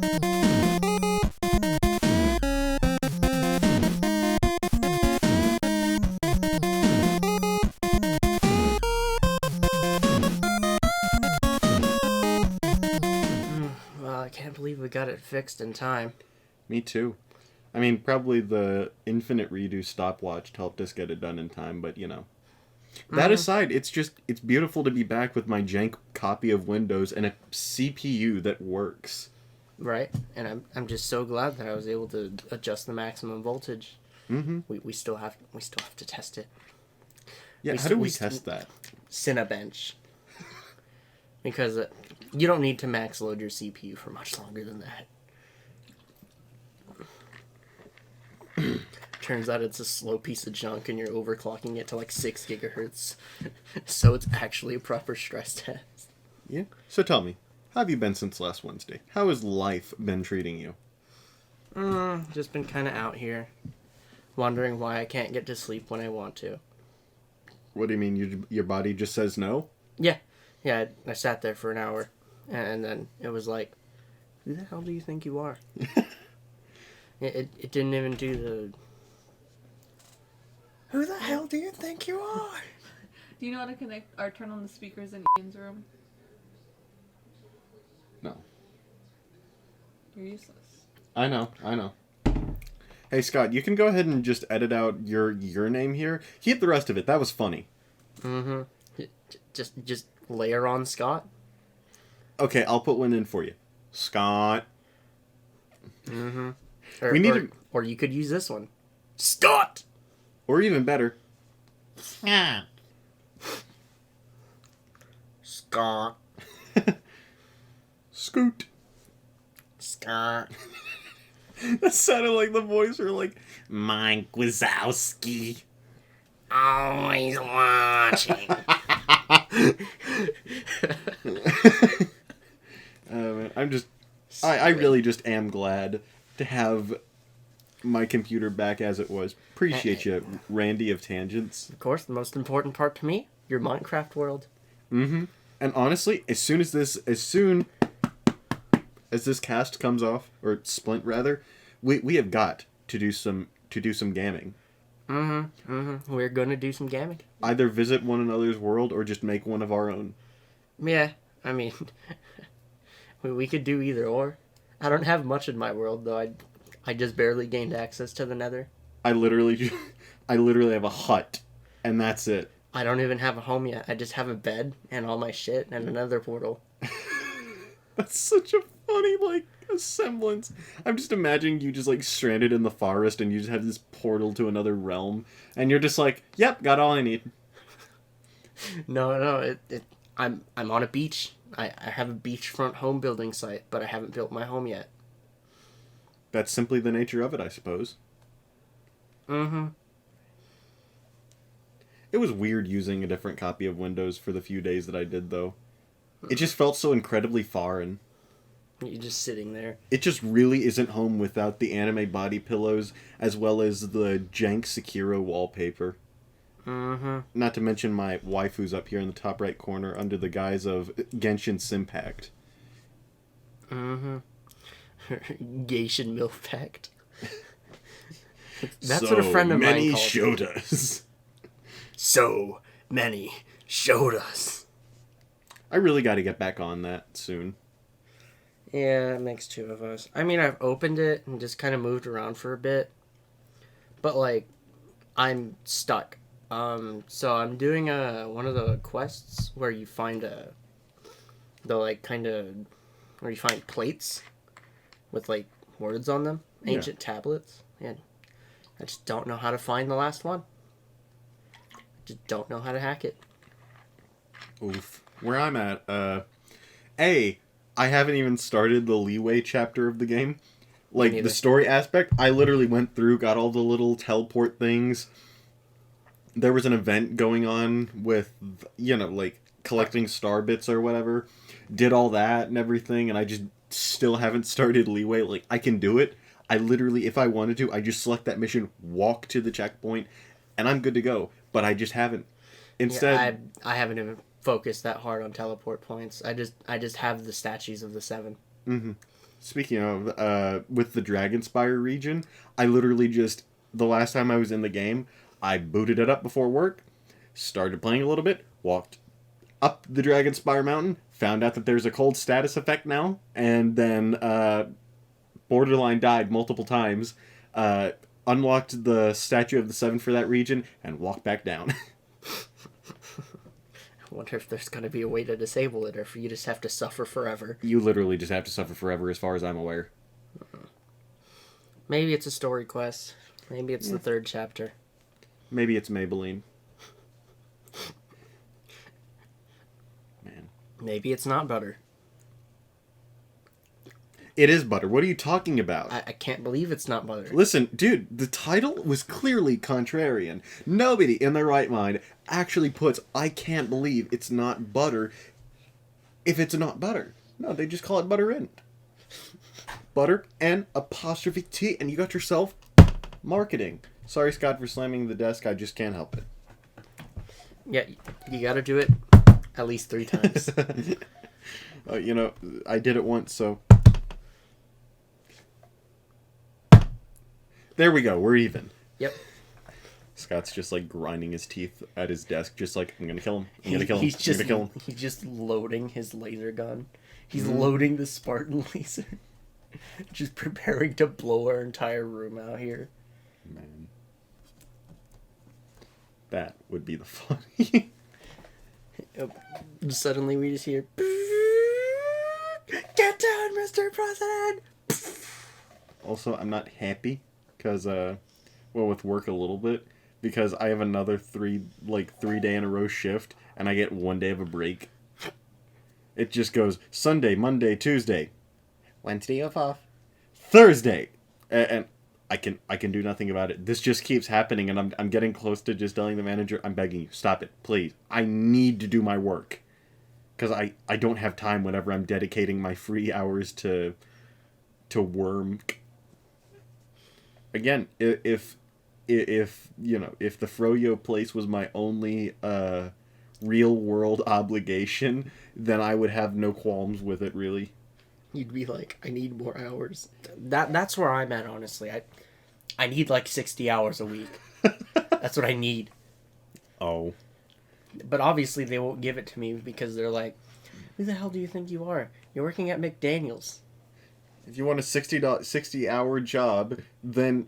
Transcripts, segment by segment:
Well, I can't believe we got it fixed in time. Me too. I mean, probably the infinite redo stopwatch helped us get it done in time, but you know. That aside, it's beautiful to be back with my jank copy of Windows and a CPU that works. Right, and I'm just so glad that I was able to adjust the maximum voltage. Mm-hmm. We still have to test it. Yeah, how do we test that? Cinebench. Because you don't need to max load your CPU for much longer than that. Turns out it's a slow piece of junk and you're overclocking it to like 6 gigahertz. So it's actually a proper stress test. Yeah. So tell me, how have you been since last Wednesday? How has life been treating you? Just been kind of out here. Wondering why I can't get to sleep when I want to. What do you mean? Your body just says no? Yeah. Yeah, I sat there for an hour. And then it was like, who the hell do you think you are? It didn't even do the... Who the hell do you think you are? Do you know how to connect or turn on the speakers in Ian's room? No. You're useless. I know. Hey, Scott, you can go ahead and just edit out your name here. Keep the rest of it. That was funny. Mm-hmm. Just layer on Scott? Okay, I'll put one in for you. Scott. Mm-hmm. Or you could use this one. Scott! Or even better. Scott. Scott. Scoot. Scott. That sounded like the voice for like Mike Wazowski. Always watching. I really just am glad to have my computer back as it was. Appreciate you, Randy of Tangents. Of course, the most important part to me, your Minecraft world. Mm-hmm. And honestly, as soon as this cast comes off, or Splint rather, we have got to do some gaming. Mm-hmm. Mm-hmm. We're gonna do some gaming. Either visit one another's world or just make one of our own. Yeah, I mean, we could do either or. I don't have much in my world though. I just barely gained access to the Nether. I literally have a hut, and that's it. I don't even have a home yet. I just have a bed and all my shit and another portal. That's such a funny, a semblance. I'm just imagining you just, stranded in the forest and you just have this portal to another realm. And you're just like, yep, got all I need. No, I'm on a beach. I have a beachfront home building site, but I haven't built my home yet. That's simply the nature of it, I suppose. Mm-hmm. It was weird using a different copy of Windows for the few days that I did, though. It just felt so incredibly foreign. You're just sitting there. It just really isn't home without the anime body pillows, as well as the jank Sekiro wallpaper. Mm-hmm. Not to mention my waifus up here in the top right corner under the guise of Genshin Impact. Mm-hmm. Genshin Milf Pact. That's so what a friend of mine many called Shotas. So many Shotas. I really got to get back on that soon. Yeah, it makes two of us. I mean, I've opened it and just kind of moved around for a bit. But, I'm stuck. So I'm doing one of the quests where you find where you find plates with, words on them. Ancient tablets. And I just don't know how to find the last one. Just don't know how to hack it. Oof. Where I'm at, I haven't even started the leeway chapter of the game. The story aspect, I literally went through, got all the little teleport things. There was an event going on with, collecting star bits or whatever. Did all that and everything, and I just still haven't started leeway. I can do it. I literally, if I wanted to, I just select that mission, walk to the checkpoint, and I'm good to go. But I just haven't. Instead, I haven't even focused that hard on teleport points. I just have the statues of the 7. Mm-hmm. Speaking of, with the Dragonspire region, I literally just, the last time I was in the game, I booted it up before work, started playing a little bit, walked up the Dragonspire mountain, found out that there's a cold status effect now, and then borderline died multiple times, unlocked the Statue of the Seven for that region, and walked back down. I wonder if there's going to be a way to disable it, or if you just have to suffer forever. You literally just have to suffer forever, as far as I'm aware. Maybe it's a story quest. Maybe it's the third chapter. Maybe it's Maybelline. Man. Maybe it's not butter. It is butter. What are you talking about? I can't believe it's not butter. Listen, dude, the title was clearly contrarian. Nobody in their right mind actually puts, I can't believe it's not butter, if it's not butter. No, they just call it butter in. Butter and apostrophe T, and you got yourself marketing. Sorry, Scott, for slamming the desk. I just can't help it. Yeah, you gotta do it at least 3 times. You know, I did it once, so... There we go. We're even. Yep. Scott's just like grinding his teeth at his desk, just like, I'm gonna kill him. I'm gonna kill him. He's I'm just gonna kill him. He's just loading his laser gun. He's loading the Spartan laser. Just preparing to blow our entire room out here. Man. That would be the funny. Suddenly we just hear, "Get down, Mr. President!" Also, I'm not happy because, with work a little bit, because I have another 3 day in a row shift, and I get 1 day of a break. It just goes Sunday, Monday, Tuesday, Wednesday off, Thursday, and I can do nothing about it. This just keeps happening, and I'm getting close to just telling the manager, I'm begging you, stop it, please. I need to do my work, because I don't have time whenever I'm dedicating my free hours to worm. Again, if you know, if the Froyo place was my only real world obligation, then I would have no qualms with it, really. You'd be like, I need more hours. That's where I'm at, honestly. I need like 60 hours a week. That's what I need. Oh. But obviously they won't give it to me because they're like, who the hell do you think you are? You're working at McDaniel's. If you want a 60-hour job, then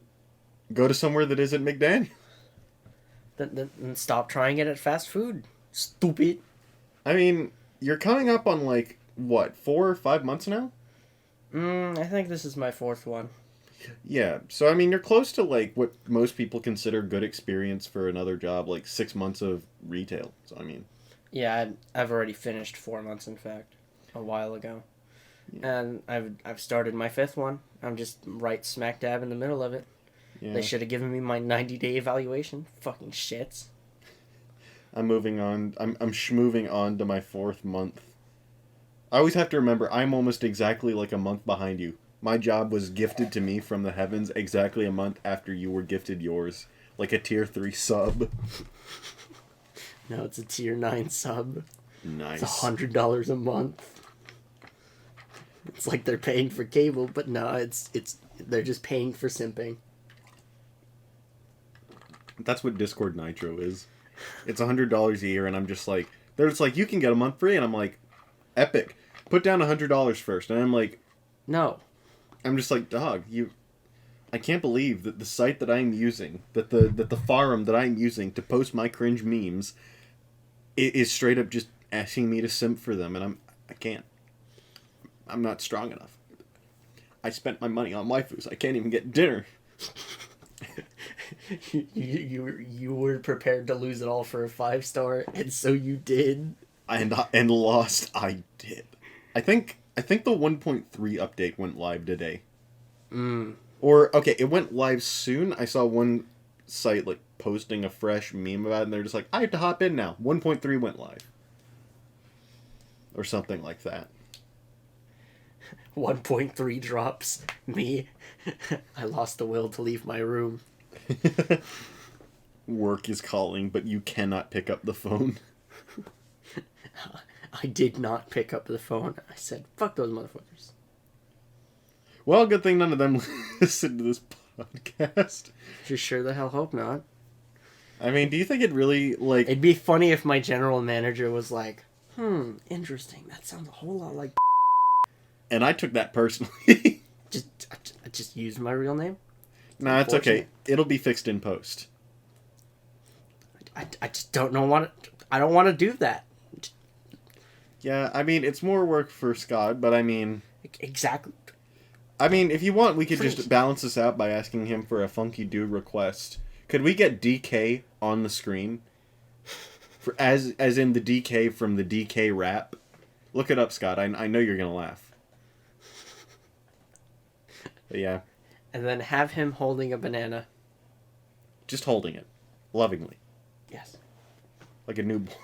go to somewhere that isn't McDaniel. Then stop trying it at fast food. Stupid. I mean, you're coming up on like, what, 4 or 5 months now? I think this is my 4th one. Yeah, so I mean, you're close to like what most people consider good experience for another job, like 6 months of retail. So I mean, yeah, I've already finished 4 months, in fact, a while ago, and I've started my 5th one. I'm just right smack dab in the middle of it. yeah. They should have given me my 90-day evaluation. Fucking shits. I'm moving on. I'm schmoving on to my 4th month. I always have to remember, I'm almost exactly like a month behind you. My job was gifted to me from the heavens exactly a month after you were gifted yours. Like a tier 3 sub. No, it's a tier 9 sub. Nice. It's $100 a month. It's like they're paying for cable, but no, it's they're just paying for simping. That's what Discord Nitro is. It's $100 a year, and I'm just like, they're just like, you can get a month free, and I'm like, epic. Put down $100 first, and I'm like, No. I'm just like, dog, I can't believe that the site that I'm using, that the forum that I'm using to post my cringe memes, is straight up just asking me to simp for them, and I can't. I'm not strong enough. I spent my money on waifus. I can't even get dinner. you were prepared to lose it all for a 5-star, and so you did. And lost. I did. I think the 1.3 update went live today. Or, okay, it went live soon. I saw one site, like, posting a fresh meme about it, and they're just like, I have to hop in now. 1.3 went live. Or something like that. 1.3 drops. Me. I lost the will to leave my room. Work is calling, but you cannot pick up the phone. I did not pick up the phone. I said, fuck those motherfuckers. Well, good thing none of them listen to this podcast. You sure the hell hope not. I mean, do you think it really, like... It'd be funny if my general manager was like, interesting. That sounds a whole lot like... And I took that personally. I just used my real name? Nah, it's okay. It'll be fixed in post. I just don't know what... I don't want to do that. Yeah, I mean, it's more work for Scott, but I mean... Exactly. I mean, if you want, we could just balance this out by asking him for a Funky Dude request. Could we get DK on the screen? For as in the DK from the DK rap? Look it up, Scott. I know you're going to laugh. But yeah. And then have him holding a banana. Just holding it. Lovingly. Yes. Like a newborn.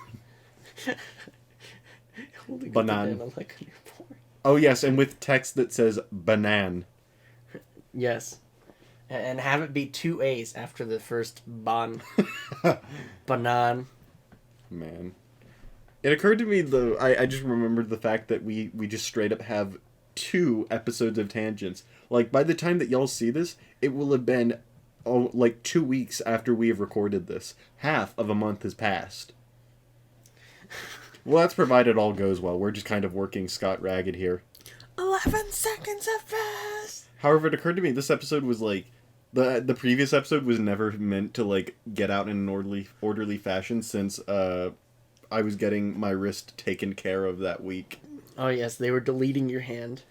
Holding Banan. a banana like a newborn. Oh, yes, and with text that says banan. Yes. And have it be 2 A's after the first ban. Banan. Man. It occurred to me, though, I just remembered the fact that we just straight up have 2 episodes of Tangents. Like, by the time that y'all see this, it will have been, like, 2 weeks after we have recorded this. Half of a month has passed. Well, that's provided all goes well. We're just kind of working Scott ragged here. 11 seconds have passed! However, it occurred to me, this episode was, like, the previous episode was never meant to, like, get out in an orderly fashion since, I was getting my wrist taken care of that week. Oh, yes, they were deleting your hand.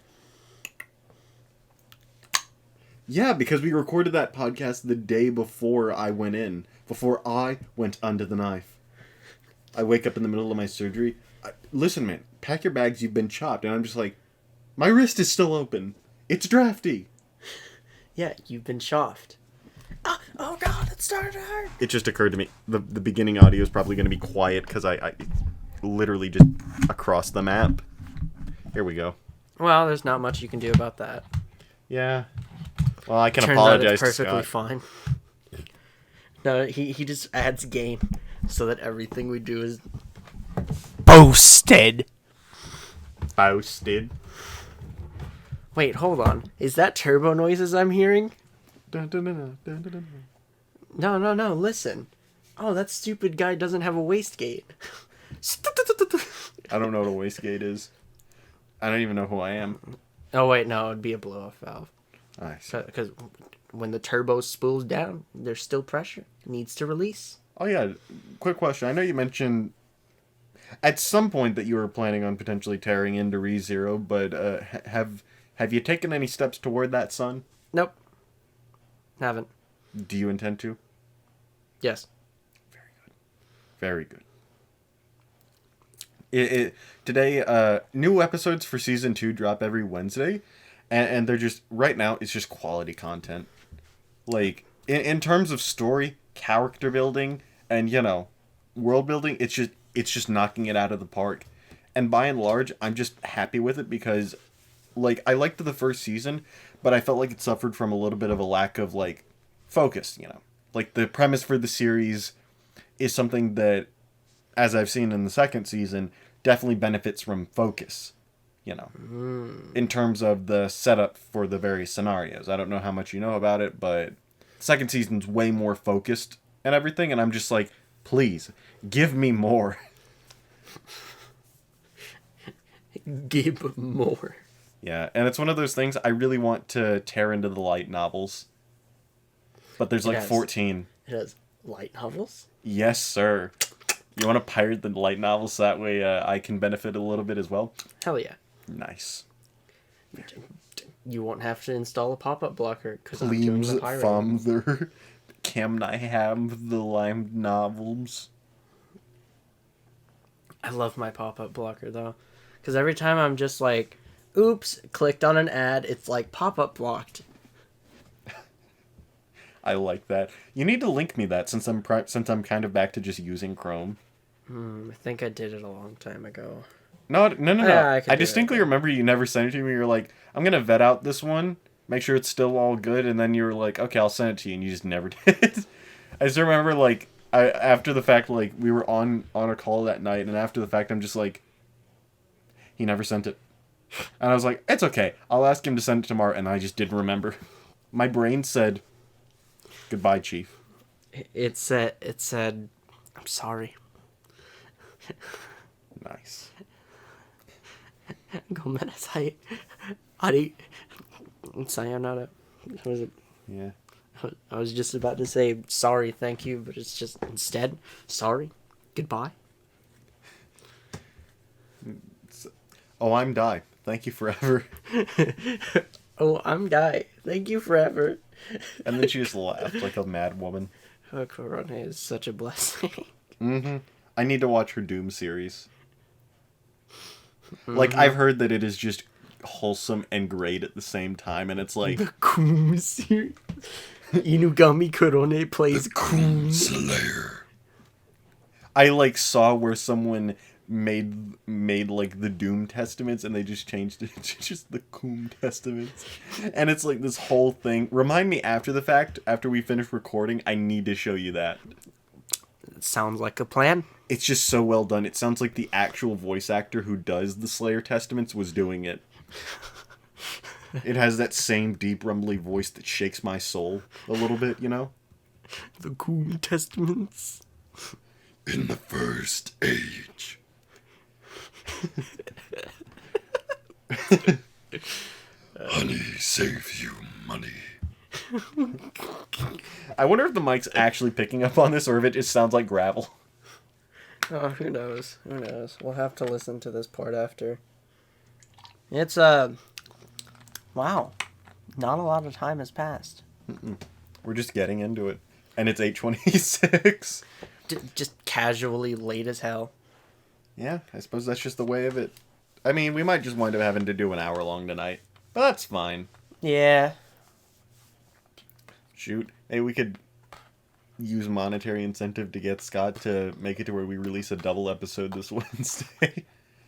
Yeah, because we recorded that podcast the day before I went in. Before I went under the knife. I wake up in the middle of my surgery. Listen, man, pack your bags, you've been chopped. And I'm just like, my wrist is still open. It's drafty. Yeah, you've been shoffed. Oh god, it started to hurt. It just occurred to me, the beginning audio is probably going to be quiet because I literally just across the map. Here we go. Well, there's not much you can do about that. Yeah. Well, I can Turns apologize out it's to perfectly Scott. fine. No, he just adds gain so that everything we do is boasted. Boasted. Wait, hold on. Is that turbo noises I'm hearing? Dun, dun, dun, dun, dun, dun, dun. No, listen. Oh, that stupid guy doesn't have a wastegate. I don't know what a wastegate is. I don't even know who I am. Oh, wait, no, it'd be a blow-off valve. Nice. Because when the turbo spools down, there's still pressure. It needs to release. Oh, yeah. Quick question. I know you mentioned at some point that you were planning on potentially tearing into ReZero, but have you taken any steps toward that, son? Nope. Haven't. Do you intend to? Yes. Very good. Today, new episodes for Season 2 drop every Wednesday, and they're just, right now, it's just quality content. Like, in terms of story, character building, and, world building, it's just knocking it out of the park. And by and large, I'm just happy with it because, like, I liked the first season, but I felt like it suffered from a little bit of a lack of, like, focus, Like, the premise for the series is something that, as I've seen in the second season, definitely benefits from focus, in terms of the setup for the various scenarios. I don't know how much you know about it, but second season's way more focused and everything, and I'm just like, please, give me more. Give more. Yeah, and it's one of those things I really want to tear into the light novels. But there's like 14. It has light novels? Yes, sir. You want to pirate the light novels so that way I can benefit a little bit as well? Hell yeah. Nice. You won't have to install a pop-up blocker because I'm doing the pirating. Father, can I have the light novels? I love my pop-up blocker though, because every time I'm just like, oops, clicked on an ad, it's like pop-up blocked. I like that. You need to link me that since I'm kind of back to just using Chrome. I think I did it a long time ago. No. Yeah, I distinctly remember you never sent it to me. You're like, I'm gonna vet out this one, make sure it's still all good, and then you were like, okay, I'll send it to you, and you just never did. I just remember, like, after the fact, like, we were on a call that night, and after the fact, I'm just like, he never sent it. And I was like, it's okay. I'll ask him to send it tomorrow. And I just didn't remember. My brain said, goodbye, Chief. It said, I'm sorry. Nice. ごめんなさい。あり、sayonara. Was it? Yeah. I was just about to say sorry, thank you, but it's just instead sorry, goodbye. Oh, I'm Die. Thank you forever. Oh, I'm Die. Thank you forever. And then she just laughed like a mad woman. Oh, Corona is such a blessing. Mm-hmm. I need to watch her Doom series. Like, I've heard that it is just wholesome and great at the same time, and it's like... The Coom series. Inugami Korone plays Coom Slayer. I, like, saw where someone made like the Doom Testaments, and they just changed it to just the Coom Testaments. And it's like this whole thing. Remind me after the fact, after we finish recording, I need to show you that. It sounds like a plan. It's just so well done. It sounds like the actual voice actor who does the Slayer Testaments was doing it. It has that same deep, rumbly voice that shakes my soul a little bit, you know? The Coom Testaments. In the first age. Honey saves you money. I wonder if the mic's actually picking up on this, or if it just sounds like gravel. Oh, who knows? Who knows? We'll have to listen to this part after. It's, wow. Not a lot of time has passed. We're just getting into it. And it's 8:26. Just casually late as hell. Yeah, I suppose that's just the way of it. I mean, we might just wind up having to do an hour long tonight. But that's fine. Yeah. Shoot. Hey, we could use monetary incentive to get Scott to make it to where we release a double episode this Wednesday.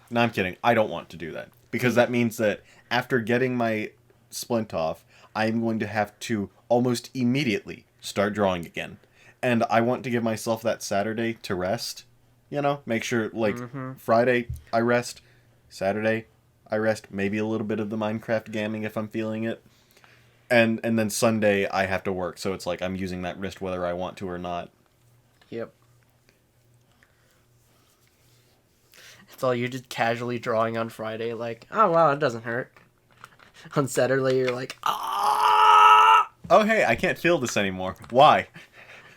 No, I'm kidding. I don't want to do that. Because that means that after getting my splint off, I'm going to have to almost immediately start drawing again. And I want to give myself that Saturday to rest. You know, make sure, like, Friday, I rest. Saturday, I rest. Maybe a little bit of the Minecraft gamming if I'm feeling it. And then Sunday, I have to work. So it's like I'm using that wrist whether I want to or not. Yep. It's all you're just casually drawing on Friday, like, oh, wow, it doesn't hurt. On Saturday, you're like, ah! Oh, hey, I can't feel this anymore. Why?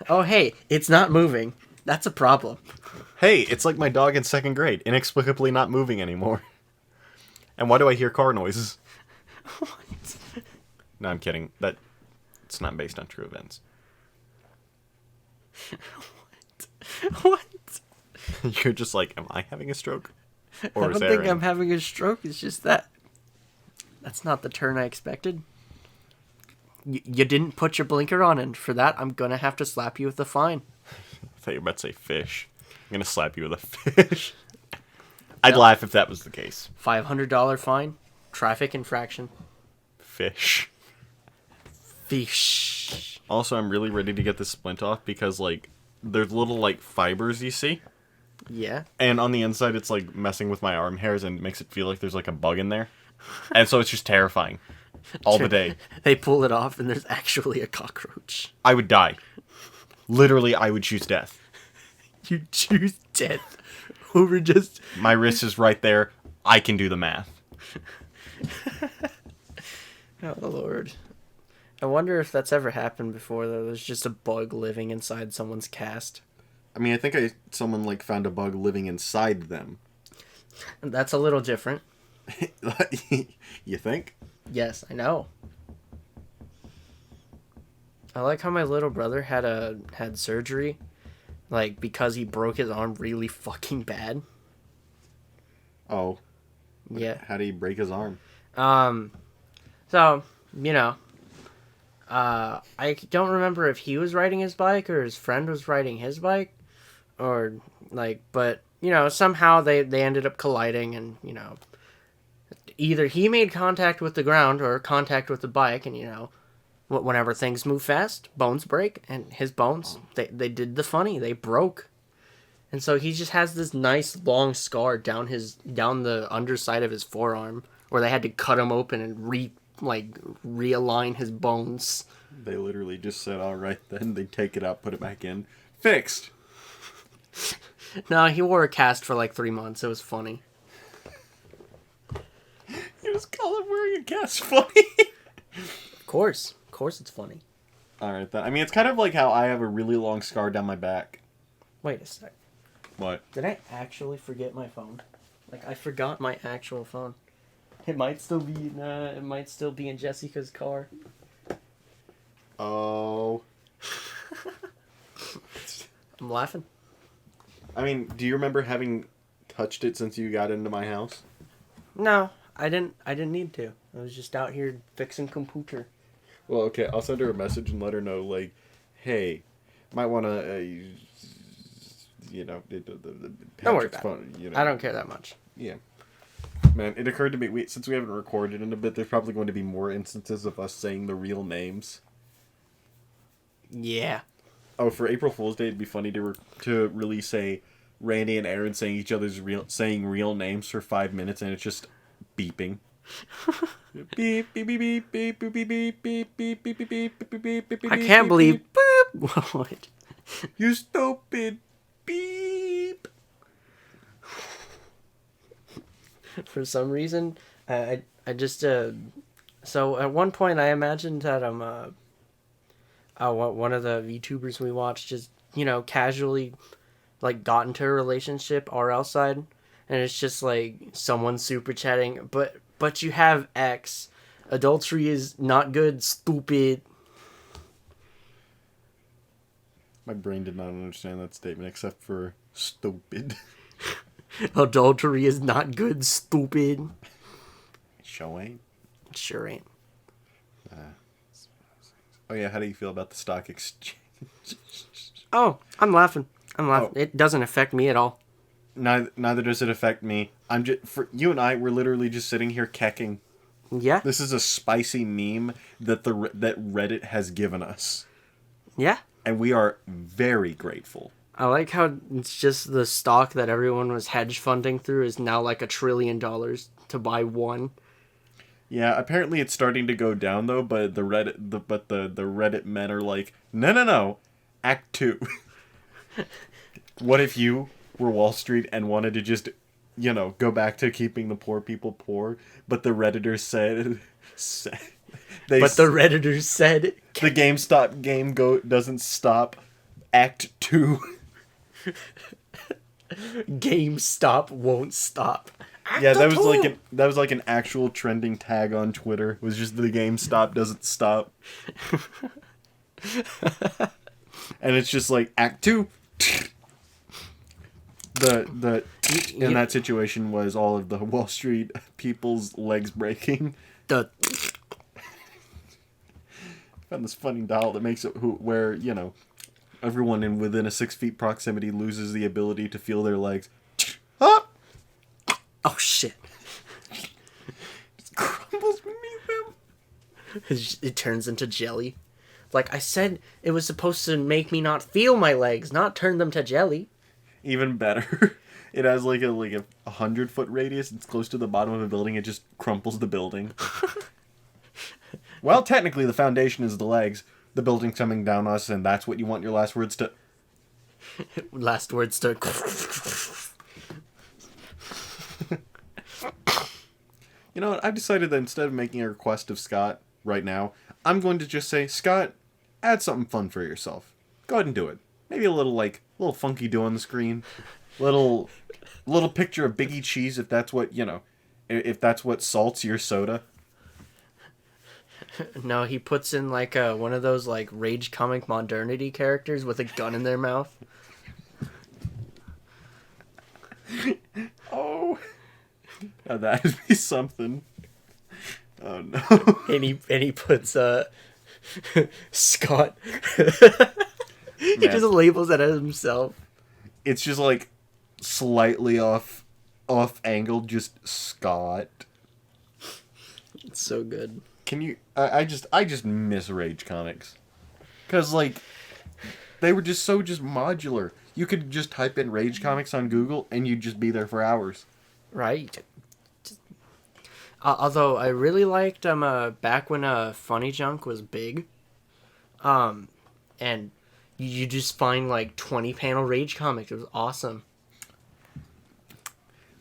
Oh, hey, it's not moving. That's a problem. Hey, it's like my dog in 2nd grade, inexplicably not moving anymore. And why do I hear car noises? What? No, I'm kidding. It's not based on true events. What? You're just like, am I having a stroke? I don't think I'm having a stroke. It's just that. That's not the turn I expected. You didn't put your blinker on, and for that, I'm gonna have to slap you with a fine. I thought you were about to say fish. I'm gonna slap you with a fish. I'd laugh if that was the case. $500 fine. Traffic infraction. Fish. Fish. Also, I'm really ready to get this splint off because, like, there's little, like, fibers you see. Yeah. And on the inside, it's, like, messing with my arm hairs and makes it feel like there's, like, a bug in there. And so it's just terrifying. All the day. They pull it off and there's actually a cockroach. I would die. Literally, I would choose death. You choose death over just... My wrist is right there. I can do the math. Oh, Lord. I wonder if that's ever happened before, though. There's just a bug living inside someone's cast. I mean, I think someone, like, found a bug living inside them. And that's a little different. You think? Yes, I know. I like how my little brother had surgery, like, because he broke his arm really fucking bad. Oh. Yeah. How did he break his arm? So, you know, I don't remember if he was riding his bike or his friend was riding his bike, or, like, but, you know, somehow they ended up colliding, and, you know, either he made contact with the ground or contact with the bike, and, you know, whenever things move fast, bones break, and his bones, they did the funny, they broke. And so he just has this nice long scar down the underside of his forearm. where they had to cut him open and realign his bones. They literally just said, all right, then they take it out, put it back in. Fixed. No, he wore a cast for like 3 months. It was funny. You just call him wearing a cast funny. Of course it's funny. All right, then. I mean, it's kind of like how I have a really long scar down my back. Wait a sec. What? Did I actually forget my phone? Like, I forgot my actual phone. It might still be in Jessica's car. Oh. I'm laughing. I mean, do you remember having touched it since you got into my house? No, I didn't need to. I was just out here fixing computer. Well, okay, I'll send her a message and let her know, like, hey, might want to, Don't worry about it. I don't care that much. Yeah. Man, it occurred to me, since we haven't recorded in a bit, there's probably going to be more instances of us saying the real names. Yeah. Oh, for April Fool's Day, it'd be funny to really say Randy and Aaron saying saying real names for 5 minutes, and it's just beeping. Beep beep beep beep beep beep beep beep beep beep beep beep beep beep beep. I can't believe. Boop. What? You stupid beep. For some reason, I just so at one point I imagined that one of the VTubers we watched just casually like got into a relationship RL side, and it's just like someone super chatting, but you have X. Adultery is not good, stupid. My brain did not understand that statement except for stupid. Adultery is not good, stupid. Sure ain't. Sure ain't. Oh yeah, how do you feel about the stock exchange? Oh, I'm laughing. It doesn't affect me at all. Neither does it affect me. For you and I, we're literally just sitting here kecking. Yeah. This is a spicy meme that that Reddit has given us. Yeah. And we are very grateful. I like how it's just the stock that everyone was hedge funding through is now like $1 trillion to buy one. Yeah, apparently it's starting to go down though, but the Reddit men are like, no, Act 2. What if you were Wall Street and wanted to just, go back to keeping the poor people poor, but the Redditors said the GameStop game doesn't stop. Act 2. GameStop won't stop. Yeah, that was like an actual trending tag on Twitter. It was just the GameStop doesn't stop. And it's just like Act 2. In that situation was all of the Wall Street people's legs breaking. I found this funny doll that makes it where everyone within a 6 feet proximity loses the ability to feel their legs. Ah! Oh shit! Just crumbles beneath them. It turns into jelly. Like I said, it was supposed to make me not feel my legs, not turn them to jelly. Even better, it has like a 100-foot radius. It's close to the bottom of a building. It just crumples the building. Well, technically, the foundation is the legs. The building's coming down us, and that's what you want your last words to. Last words to. You know what? I've decided that instead of making a request of Scott right now, I'm going to just say, Scott, add something fun for yourself. Go ahead and do it. Maybe a little funky do on the screen. Little picture of Biggie cheese if that's what, if that's what salts your soda. No, he puts in like one of those like rage comic modernity characters with a gun in their mouth. Oh. Now that'd be something. Oh no. And he puts Scott. He just labels it as himself. It's just like slightly off angled, just Scott. It's so good. Can you? I just miss Rage comics, cause like they were just so modular. You could just type in Rage comics on Google and you'd just be there for hours. Right. Although I really liked back when Funny Junk was big, and you just find like 20 panel Rage comics. It was awesome.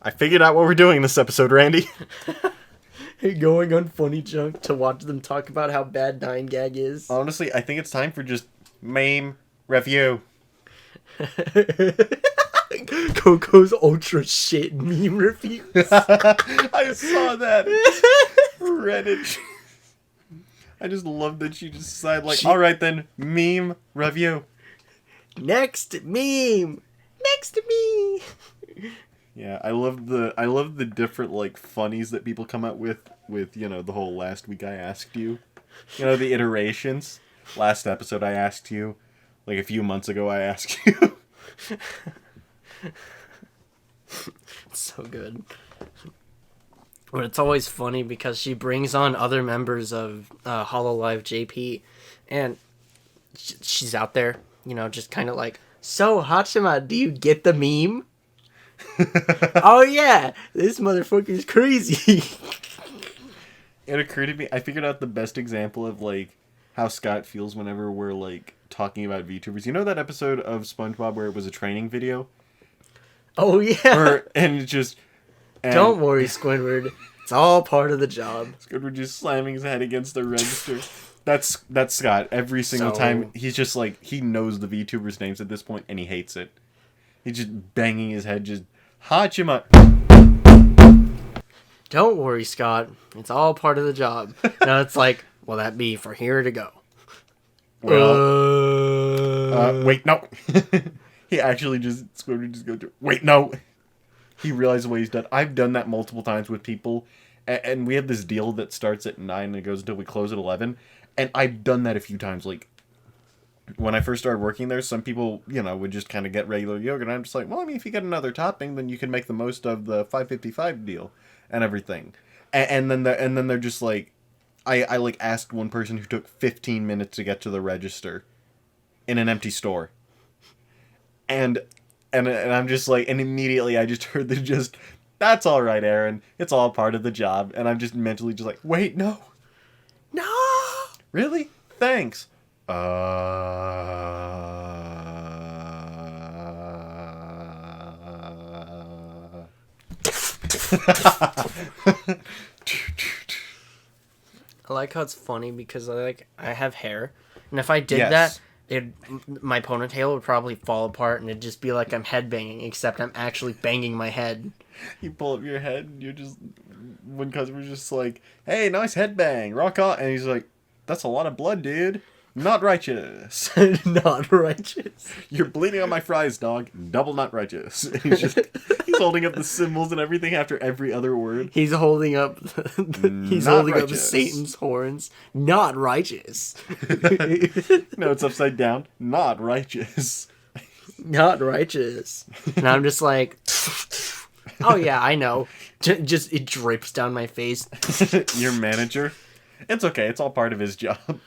I figured out what we're doing this episode, Randy. Going on Funny Junk to watch them talk about how bad 9gag is. Honestly, I think it's time for just meme review. Coco's ultra shit meme reviews. I saw that. Reddit. I just love that she just decided, like, all right then, meme review. Next meme. Next to me. Yeah, I love the different like funnies that people come up with the whole last week I asked you. The iterations. Last episode I asked you. Like a few months ago I asked you. It's so good. But it's always funny because she brings on other members of Hololive JP, and she's out there, just kind of like, so Hachima, do you get the meme? Oh yeah, this motherfucker's crazy. It occurred to me, I figured out the best example of like how Scott feels whenever we're like talking about VTubers. You know that episode of SpongeBob where it was a training video? Oh yeah. And it just... Don't worry, Squidward. It's all part of the job. Squidward just slamming his head against the register. That's Scott. Every single time, he's just like, he knows the VTubers' names at this point, and he hates it. He's just banging his head, just, Hachima. Don't worry, Scott. It's all part of the job. Now it's like, will that be for here to go? Well, wait, no. He actually Squidward just goes, wait, no. He realizes what he's done. I've done that multiple times with people, and we have this deal that starts at 9 and it goes until we close at 11, and I've done that a few times. Like, when I first started working there, some people, would just kind of get regular yogurt, and I'm just like, well, I mean, if you get another topping, then you can make the most of the $5.55 deal and everything. And then they're just like, I like asked one person who took 15 minutes to get to the register in an empty store. And I'm just like, and immediately I just heard that's all right, Aaron. It's all part of the job. And I'm just mentally just like, wait, no. No! Really? Thanks. I like how it's funny because I have hair, and if I did Yes. that, my ponytail would probably fall apart, and it'd just be like I'm headbanging, except I'm actually banging my head. You pull up your head, and you're just... One customer's just like, hey, nice headbang, rock on. And he's like, that's a lot of blood, dude. Not righteous. Not righteous. You're bleeding on my fries, dog. Double not righteous. And he's holding up the symbols and everything after every other word. He's holding up Satan's horns. Not righteous. No, it's upside down. Not righteous. Not righteous. And I'm just like, oh yeah, I know. Just it drips down my face. Your manager? It's okay. It's all part of his job.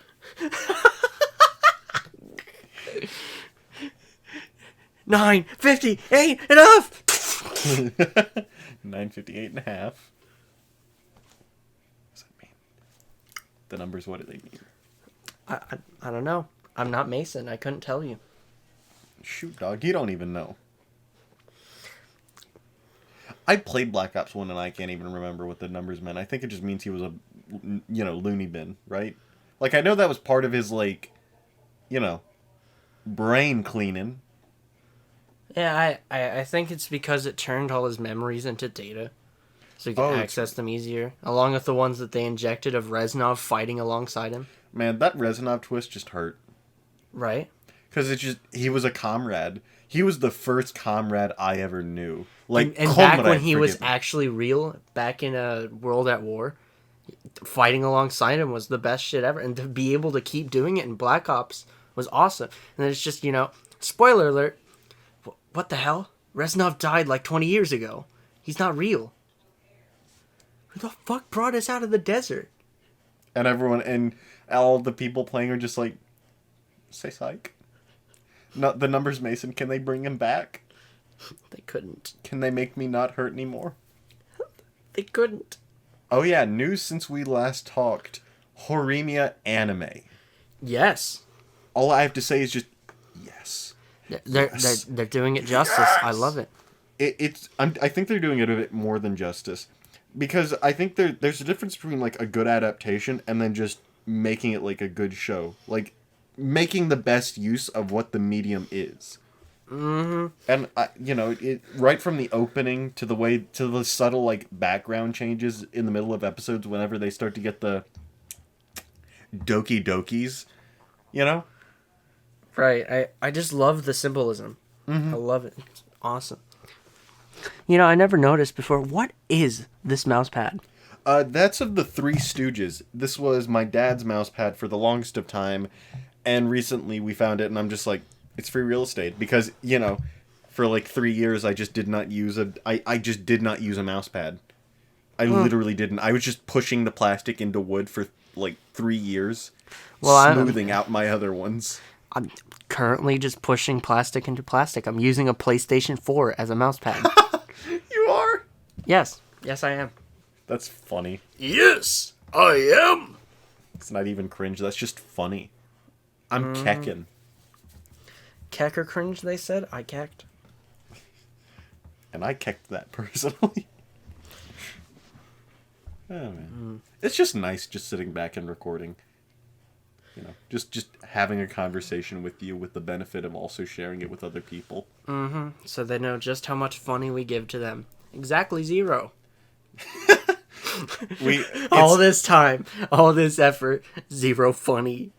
9:58 enough. 9:58 and a half. What does that mean? The numbers, what do they mean? I don't know. I'm not Mason. I couldn't tell you. Shoot, dog. You don't even know. I played Black Ops 1 and I can't even remember what the numbers meant. I think it just means he was a, loony bin, right? Like, I know that was part of his, like, brain cleaning. Yeah, I think it's because it turned all his memories into data. So you can access them easier. Along with the ones that they injected of Reznov fighting alongside him. Man, that Reznov twist just hurt. Right? Because he was a comrade. He was the first comrade I ever knew. Like, and back when he was actually real, back in a World at War, fighting alongside him was the best shit ever. And to be able to keep doing it in Black Ops was awesome. And it's just, spoiler alert, what the hell? Reznov died like 20 years ago. He's not real. Who the fuck brought us out of the desert? And everyone, and all the people playing are just like, say psych. Not the numbers, Mason. Can they bring him back? They couldn't. Can they make me not hurt anymore? They couldn't. Oh yeah, news since we last talked. Horimiya anime. Yes. All I have to say is just yes. They're doing it justice. Yes! I love it. I think they're doing it a bit more than justice, because I think there's a difference between like a good adaptation and then just making it like a good show, like making the best use of what the medium is. Mm-hmm. And right from the opening to the subtle like background changes in the middle of episodes whenever they start to get the Doki Dokis, you know? Right. I just love the symbolism. Mm-hmm. I love it. It's awesome. I never noticed before. What is this mouse pad? That's of the Three Stooges. This was my dad's mouse pad for the longest of time, and recently we found it, and I'm just like, it's free real estate, because, for like 3 years I just did not use I just did not use a mouse pad. I literally didn't. I was just pushing the plastic into wood for like 3 years, smoothing out my other ones. I'm currently just pushing plastic into plastic. I'm using a PlayStation 4 as a mouse pad. You are? Yes. Yes, I am. That's funny. Yes, I am. It's not even cringe. That's just funny. I'm kecking. Keck or cringe, they said. I kecked. And I kecked that personally. Oh, man. It's just nice just sitting back and recording. Just having a conversation with you with the benefit of also sharing it with other people. Mm-hmm. So they know just how much funny we give to them. Exactly 0. All this time, all this effort, 0 funny.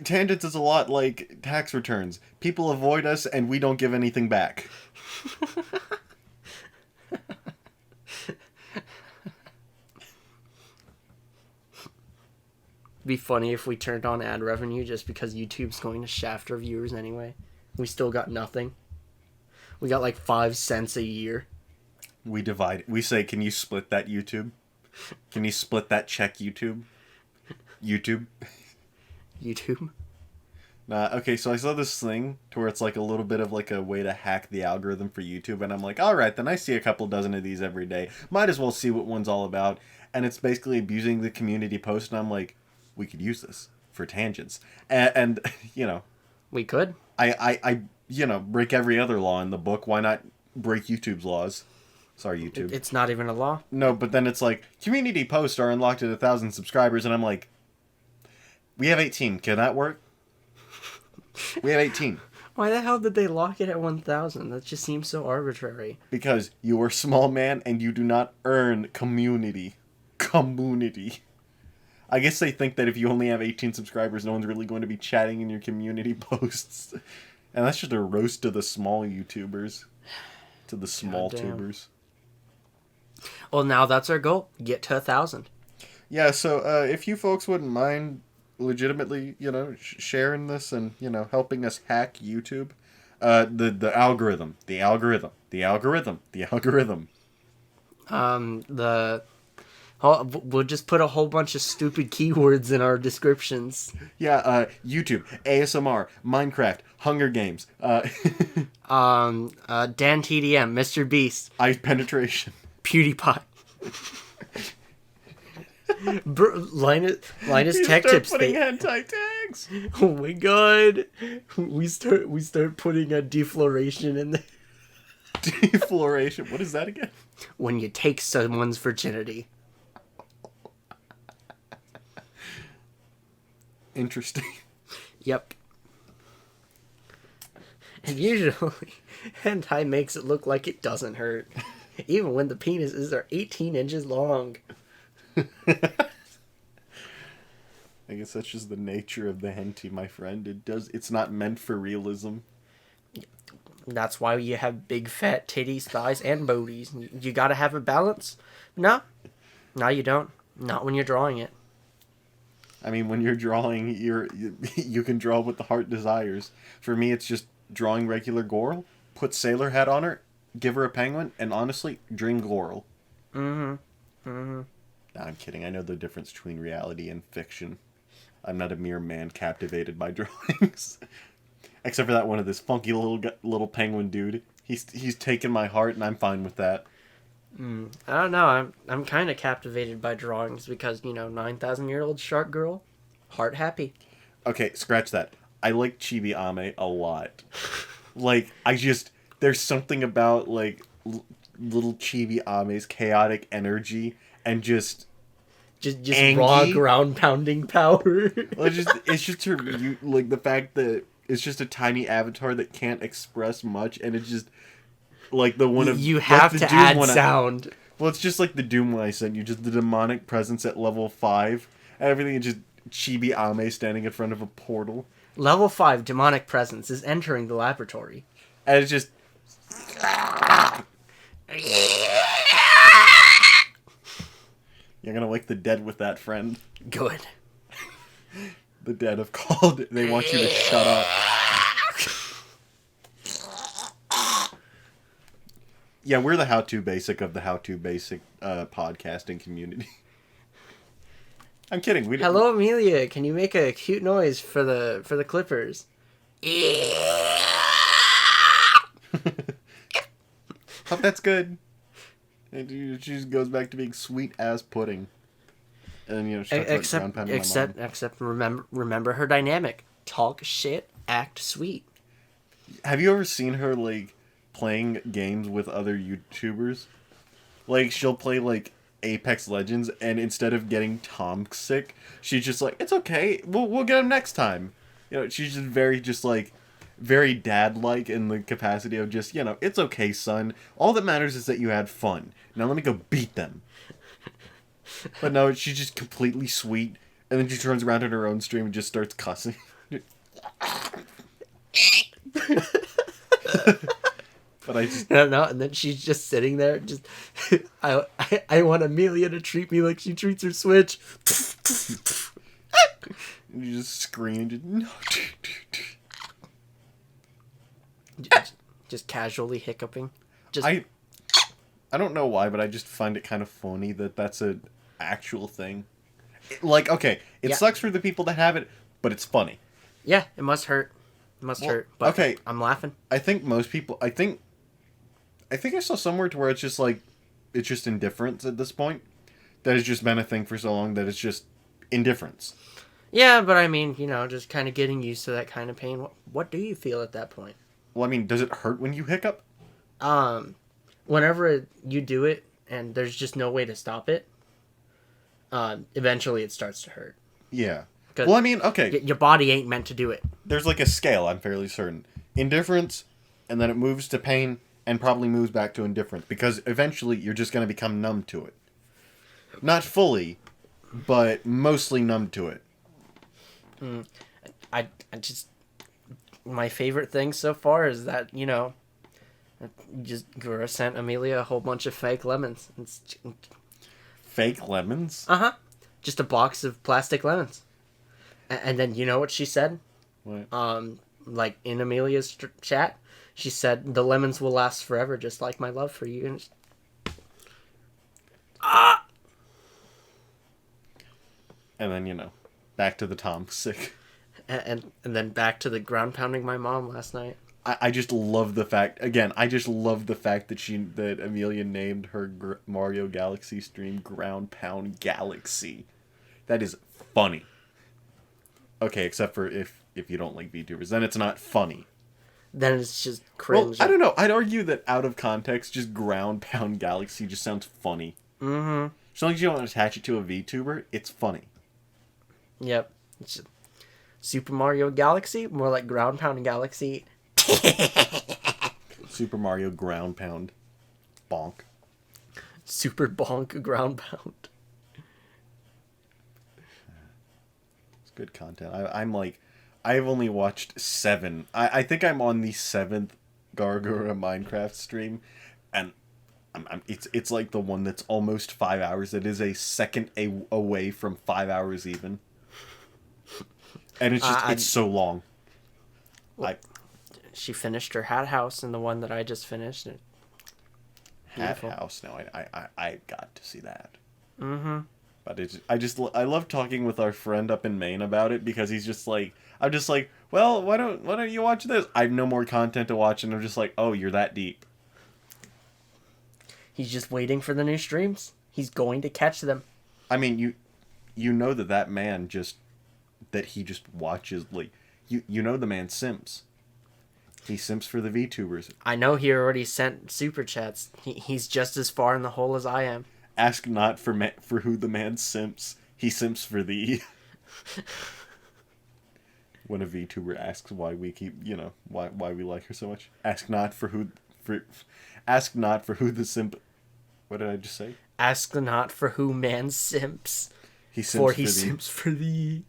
Tangents is a lot like tax returns. People avoid us and we don't give anything back. Be funny if we turned on ad revenue just because YouTube's going to shaft our viewers anyway. We still got nothing. We got like 5 cents a year. We divide. We say, can you split that YouTube? Can you split that check YouTube? YouTube? Okay, so I saw this thing to where it's like a little bit of like a way to hack the algorithm for YouTube, and I'm like, alright, then I see a couple dozen of these every day. Might as well see what one's all about. And it's basically abusing the community post, and I'm like, we could use this for tangents. And We could. I break every other law in the book. Why not break YouTube's laws? Sorry, YouTube. It's not even a law. No, but then it's like, community posts are unlocked at 1,000 subscribers, and I'm like, we have 18. Can that work? We have 18. Why the hell did they lock it at 1,000? That just seems so arbitrary. Because you are a small man and you do not earn community. I guess they think that if you only have 18 subscribers, no one's really going to be chatting in your community posts. And that's just a roast to the small YouTubers. To the small tubers. Well, now that's our goal. Get to 1,000. Yeah, so if you folks wouldn't mind legitimately, sharing this and, helping us hack YouTube, the algorithm. We'll just put a whole bunch of stupid keywords in our descriptions. Yeah, YouTube, ASMR, Minecraft, Hunger Games, Dan TDM, Mr. Beast, Eye penetration, PewDiePie. Linus Tech Tips. Putting hentai tags. Oh my god, we start putting a defloration in there. Defloration. What is that again? When you take someone's virginity. Interesting. Yep. And usually, hentai makes it look like it doesn't hurt, even when the penises are 18 inches long. I guess that's just the nature of the hentai, my friend. It's not meant for realism. That's why you have big fat titties, thighs, and booties. You gotta have a balance. No, you don't. Not when you're drawing it. I mean, when you're drawing, you can draw what the heart desires. For me, it's just drawing regular Goral, put sailor hat on her, give her a penguin, and honestly, dream Goral. Mm-hmm. Nah, I'm kidding. I know the difference between reality and fiction. I'm not a mere man captivated by drawings. Except for that one of this funky little penguin dude. He's taken my heart, and I'm fine with that. I don't know. I'm kind of captivated by drawings because 9,000-year-old shark girl, heart happy. Okay, scratch that. I like Chibi Ame a lot. Like, there's something about, like, little Chibi Ame's chaotic energy and just Raw Angie. ground pounding power. Well, it's just her, like, the fact that it's just a tiny avatar that can't express much, and it's just, like, the one of... You like have the to Doom add one sound. Well, it's just like the Doom one I sent you, just the demonic presence at level 5, and everything is just Chibi Ame standing in front of a portal. Level 5 demonic presence is entering the laboratory. And it's just... You're gonna wake the dead with that, friend. Good. The dead have called. They want you to shut up. Yeah, we're the how-to basic of the how-to basic podcasting community. I'm kidding. Hello, Amelia. Can you make a cute noise for the clippers? Hope that's good. And she just goes back to being sweet as pudding. And she talks about ground pounding my mom. Except remember her dynamic. Talk shit, act sweet. Have you ever seen her like playing games with other YouTubers? Like she'll play like Apex Legends, and instead of getting Tom sick, she's just like, it's okay, we'll get him next time. She's just very dad-like in the capacity of just, it's okay, son. All that matters is that you had fun. Now let me go beat them. But no, she's just completely sweet, and then she turns around in her own stream and just starts cussing. But I just... No, and then she's just sitting there, just... I want Amelia to treat me like she treats her Switch. And you just scream, no. Just casually hiccuping. I don't know why, but I just find it kind of funny that that's an actual thing. It sucks for the people that have it, but it's funny. Yeah, it must hurt. Hurt, but okay. I'm laughing. I think most people... I think I saw somewhere to where it's just like... It's just indifference at this point. That has just been a thing for so long that it's just indifference. Yeah, but I mean, just kind of getting used to that kind of pain. What do you feel at that point? Well, I mean, does it hurt when you hiccup? Whenever you do it and there's just no way to stop it, eventually it starts to hurt. Yeah. Well, I mean, okay. Your body ain't meant to do it. There's like a scale, I'm fairly certain. Indifference, and then it moves to pain, and probably moves back to indifference. Because eventually you're just going to become numb to it. Not fully, but mostly numb to it. I just... My favorite thing so far is that, just Gura sent Amelia a whole bunch of fake lemons. Fake lemons? Uh-huh. Just a box of plastic lemons. And then you know what she said? What? Like in Amelia's chat, she said, the lemons will last forever, just like my love for you. And then, back to the Tom sick. And then back to the ground pounding my mom last night. I just love the fact, again, that Amelia named her Mario Galaxy stream Ground Pound Galaxy. That is funny. Okay, except for if you don't like VTubers, then it's not funny. Then it's just cringe. Well, I don't know. I'd argue that out of context, just Ground Pound Galaxy just sounds funny. Mm-hmm. As long as you don't attach it to a VTuber, it's funny. Yep. It's just Super Mario Galaxy, more like Ground Pound Galaxy. Super Mario Ground Pound. Bonk. Super Bonk Ground Pound. It's good content. I've only watched 7. I think I'm on the 7th Gargura Minecraft stream, and it's like the one that's almost 5 hours. It is a second away from 5 hours even. And it's just, it's so long. She finished her hat house in the one that I just finished. Hat house? No, I got to see that. Mm-hmm. But I love talking with our friend up in Maine about it, because he's just like, I'm just like, well, why don't you watch this? I have no more content to watch, and I'm just like, oh, you're that deep. He's just waiting for the new streams. He's going to catch them. I mean, you know that man that he just watches, like, you know the man simps. He simps for the VTubers. I know he already sent super chats. He's just as far in the hole as I am. Ask not for who the man simps. He simps for thee. When a VTuber asks why we keep, why we like her so much. Ask not for who the simp. What did I just say? Ask not for who man simps. He simps for thee.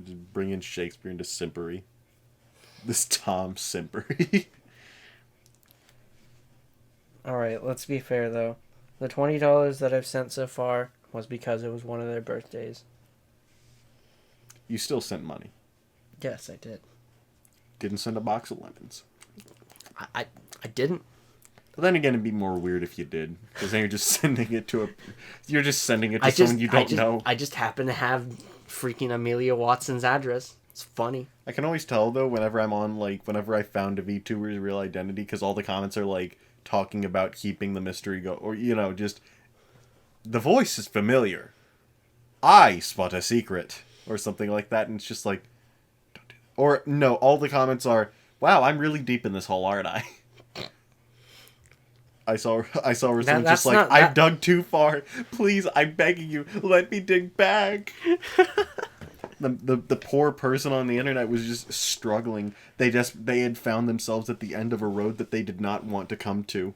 Just bring in Shakespeare into simpery. This Tom simpery. Alright, let's be fair though. The $20 that I've sent so far was because it was one of their birthdays. You still sent money. Yes, I did. Didn't send a box of lemons. I didn't. But then again, it'd be more weird if you did, because then you're just sending it to someone you don't know. I just happen to have freaking Amelia Watson's address. It's funny. I can always tell though whenever I found a VTuber's real identity, because all the comments are like talking about keeping the mystery or just the voice is familiar. I spot a secret or something like that, and it's just like, don't do that. Or no, all the comments are, wow, I'm really deep in this hole, aren't I? I saw where someone's just like, I've dug too far. Please, I'm begging you, let me dig back. The poor person on the internet was just struggling. They had found themselves at the end of a road that they did not want to come to.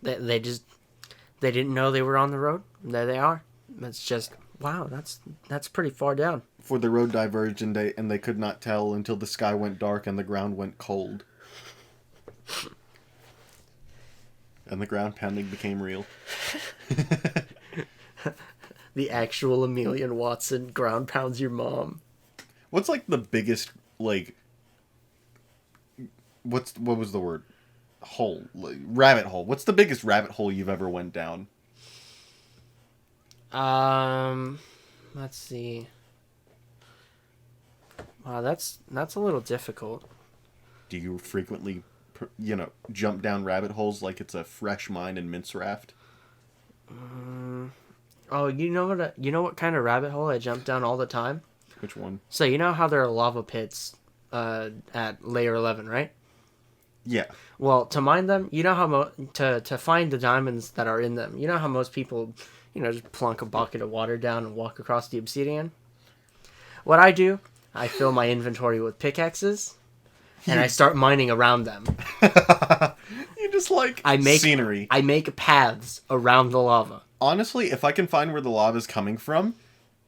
They didn't know they were on the road. There they are. It's just, wow, that's pretty far down. For the road diverged and they could not tell until the sky went dark and the ground went cold. And the ground pounding became real. The actual Amelia Watson ground pounds your mom. What's like the biggest, like, what was the word? Hole. Like, rabbit hole. What's the biggest rabbit hole you've ever went down? Let's see. Wow, that's a little difficult. Do you frequently, jump down rabbit holes like it's a fresh mine in Mince Raft? Oh, you know what kind of rabbit hole I jump down all the time? Which one? So you know how there are lava pits at layer 11, right? Yeah. Well, to mine them, you know how to find the diamonds that are in them. You know how most people, just plunk a bucket of water down and walk across the obsidian? What I do, I fill my inventory with pickaxes, and I start mining around them. You just like scenery. I make paths around the lava. Honestly, if I can find where the lava is coming from,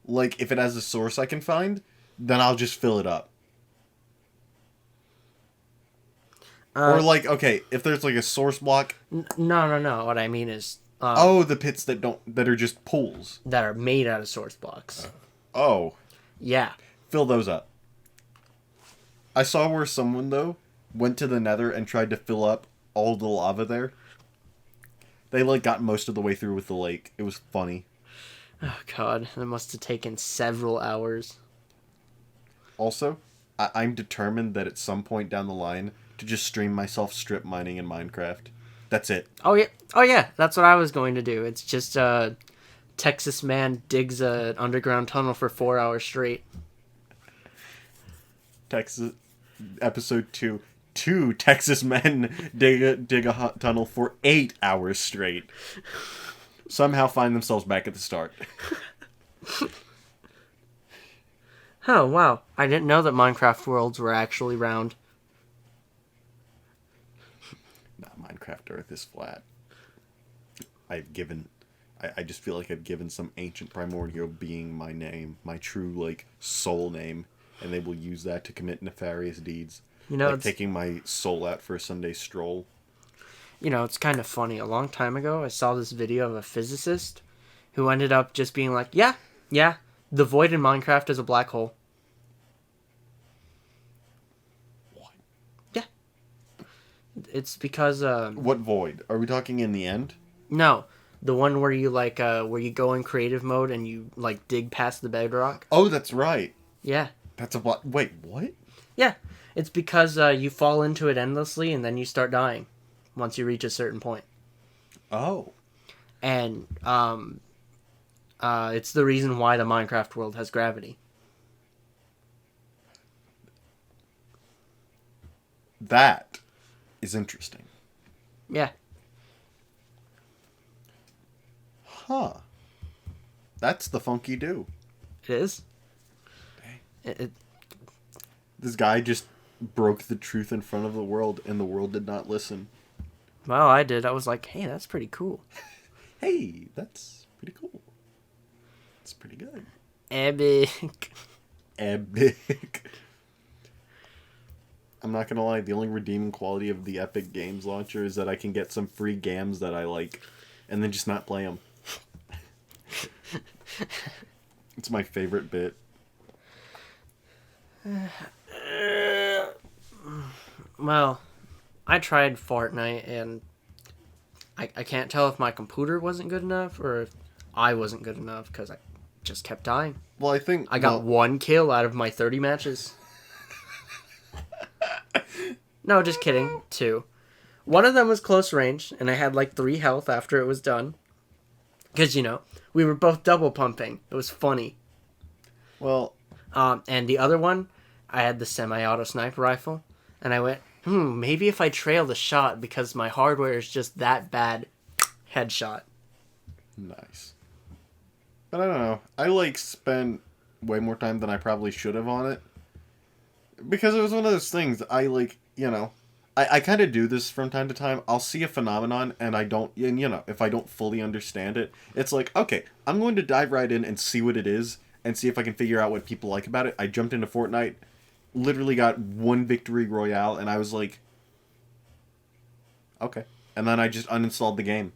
like if it has a source I can find, then I'll just fill it up. Or like, okay, if there's like a source block. No. What I mean is. The pits that are just pools that are made out of source blocks. Oh. Yeah. Fill those up. I saw where someone though went to the Nether and tried to fill up all the lava there. They like got most of the way through with the lake. It was funny. Oh god, that must have taken several hours. Also, I'm determined that at some point down the line to just stream myself strip mining in Minecraft. That's it. Oh yeah, that's what I was going to do. It's just Texas man digs an underground tunnel for 4 hours straight. Texas episode 2. 2 Texas men dig a tunnel for 8 hours straight. Somehow find themselves back at the start. Oh, wow. I didn't know that Minecraft worlds were actually round. Minecraft Earth is flat. I just feel like I've given some ancient primordial being my name, my true, like, soul name, and they will use that to commit nefarious deeds. Like taking my soul out for a Sunday stroll. It's kind of funny. A long time ago, I saw this video of a physicist who ended up just being like, yeah, the void in Minecraft is a black hole. What? Yeah. It's because... What void? Are we talking in the end? No. The one where you, where you go in creative mode and you, dig past the bedrock. Oh, that's right. Yeah. That's a black... Wait, what? Yeah. It's because you fall into it endlessly and then you start dying once you reach a certain point. Oh. And it's the reason why the Minecraft world has gravity. That is interesting. Yeah. Huh. That's the funky do. It is. Dang. This guy just broke the truth in front of the world, and the world did not listen. Well, I did. I was like, hey, that's pretty cool. Hey, that's pretty cool. It's pretty good. Epic. Epic. I'm not gonna lie, the only redeeming quality of the Epic Games launcher is that I can get some free games that I like, and then just not play them. It's my favorite bit. Well, I tried Fortnite, and I can't tell if my computer wasn't good enough or if I wasn't good enough because I just kept dying. Well, I think I got 1 kill out of my 30 matches. No, just kidding. 2. One of them was close range, and I had like 3 health after it was done. Because, we were both double pumping. It was funny. Well, and the other one, I had the semi-auto sniper rifle, and I went, maybe if I trail the shot because my hardware is just that bad. Headshot. Nice. But I don't know. I spent way more time than I probably should have on it. Because it was one of those things, I kind of do this from time to time. I'll see a phenomenon and if I don't fully understand it, it's like, okay, I'm going to dive right in and see what it is and see if I can figure out what people like about it. I jumped into Fortnite, literally got 1 victory royale, and I was like, okay. And then I just uninstalled the game.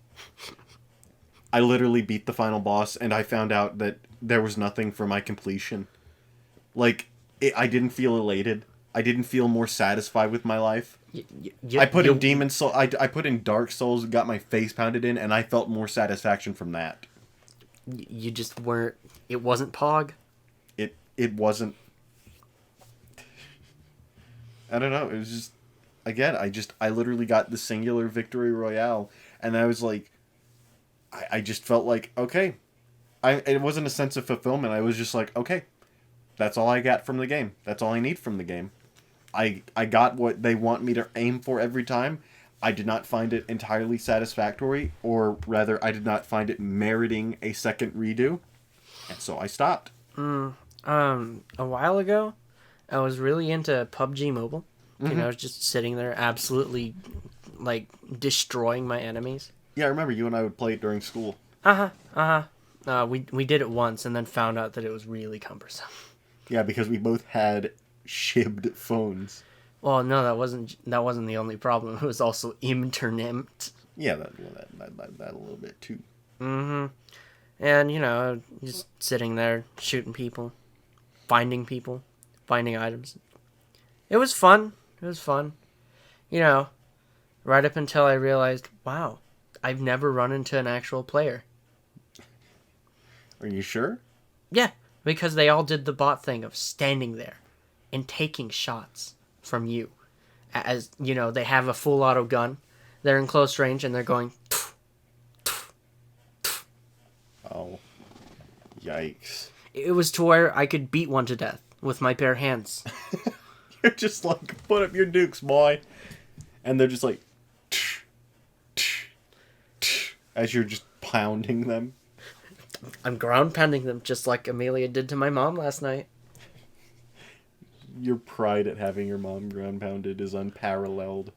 I literally beat the final boss, and I found out that there was nothing for my completion. I didn't feel elated. I didn't feel more satisfied with my life. I put in Demon Soul. I put in Dark Souls, got my face pounded in, and I felt more satisfaction from that. You just weren't. It wasn't Pog. It wasn't. I don't know. It was just. Again, I literally got the singular victory royale, and I was like, I just felt like, okay. It wasn't a sense of fulfillment. I was just like, okay. That's all I got from the game. That's all I need from the game. I got what they want me to aim for every time. I did not find it entirely satisfactory, or rather, I did not find it meriting a second redo, and so I stopped. A while ago, I was really into PUBG Mobile. Mm-hmm. I was just sitting there absolutely, destroying my enemies. Yeah, I remember you and I would play it during school. We did it once and then found out that it was really cumbersome. Yeah, because we both had shibbed phones. Well, no, that wasn't the only problem. It was also internet. Yeah, that a little bit too. Mm-hmm. And, just sitting there, shooting people, finding items. It was fun. Right up until I realized, wow, I've never run into an actual player. Are you sure? Yeah, because they all did the bot thing of standing there and taking shots from you. As, they have a full auto gun, they're in close range, and they're going... Oh. Yikes. It was to where I could beat one to death with my bare hands. You're just like, put up your dukes, boy. And they're just like... as you're just pounding them. I'm ground pounding them just like Amelia did to my mom last night. Your pride at having your mom ground pounded is unparalleled.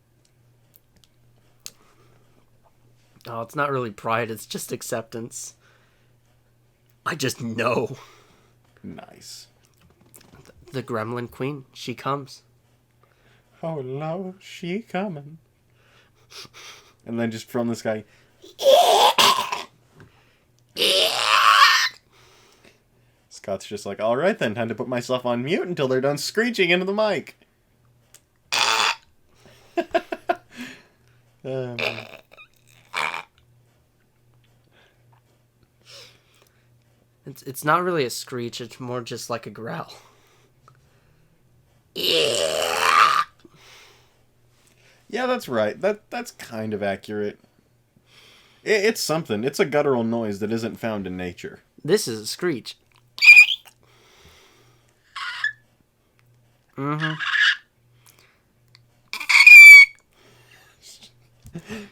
Oh, it's not really pride, it's just acceptance. I just know. Nice. The Gremlin Queen, she comes. Oh no, she coming. And then just from this guy... Scott's just like, alright then, time to put myself on mute until they're done screeching into the mic. It's not really a screech, it's more just like a growl. Yeah, that's right. That's kind of accurate. It's something. It's a guttural noise that isn't found in nature. This is a screech. Mm-hmm.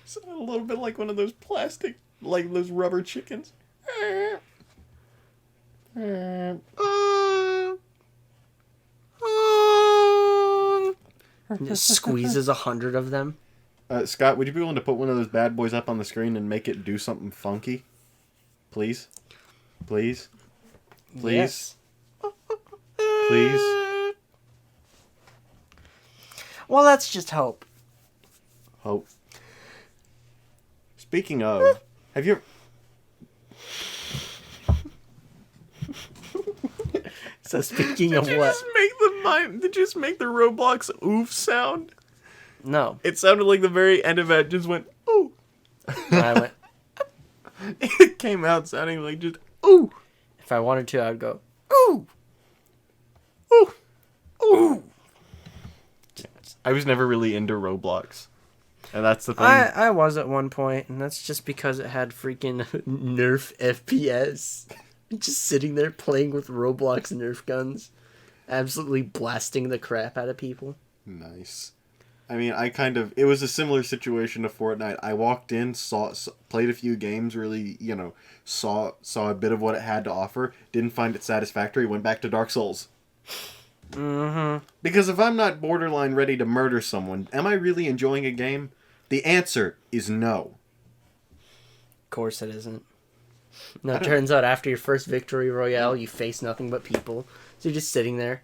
It's a little bit like one of those plastic, like those rubber chickens. Just squeezes 100 of them. Scott, would you be willing to put one of those bad boys up on the screen and make it do something funky? Please? Please? Please? Yes. Please? Well, that's just hope. Hope. Speaking of, have you... So speaking of what? Just make the Roblox oof sound? No. It sounded like the very end of it just went, ooh. And I went, It came out sounding like just, ooh. if I wanted to, I would go, ooh. Ooh. Ooh. I was never really into Roblox. And that's the thing. I was at one point, and that's just because it had freaking Nerf FPS. Just sitting there playing with Roblox Nerf guns. Absolutely blasting the crap out of people. Nice. I mean, it was a similar situation to Fortnite. I walked in, played a few games, really, saw a bit of what it had to offer, didn't find it satisfactory, went back to Dark Souls. Mm-hmm. Because if I'm not borderline ready to murder someone, am I really enjoying a game? The answer is no. Of course it isn't. No, it turns out after your first victory royale, you face nothing but people. So you're just sitting there,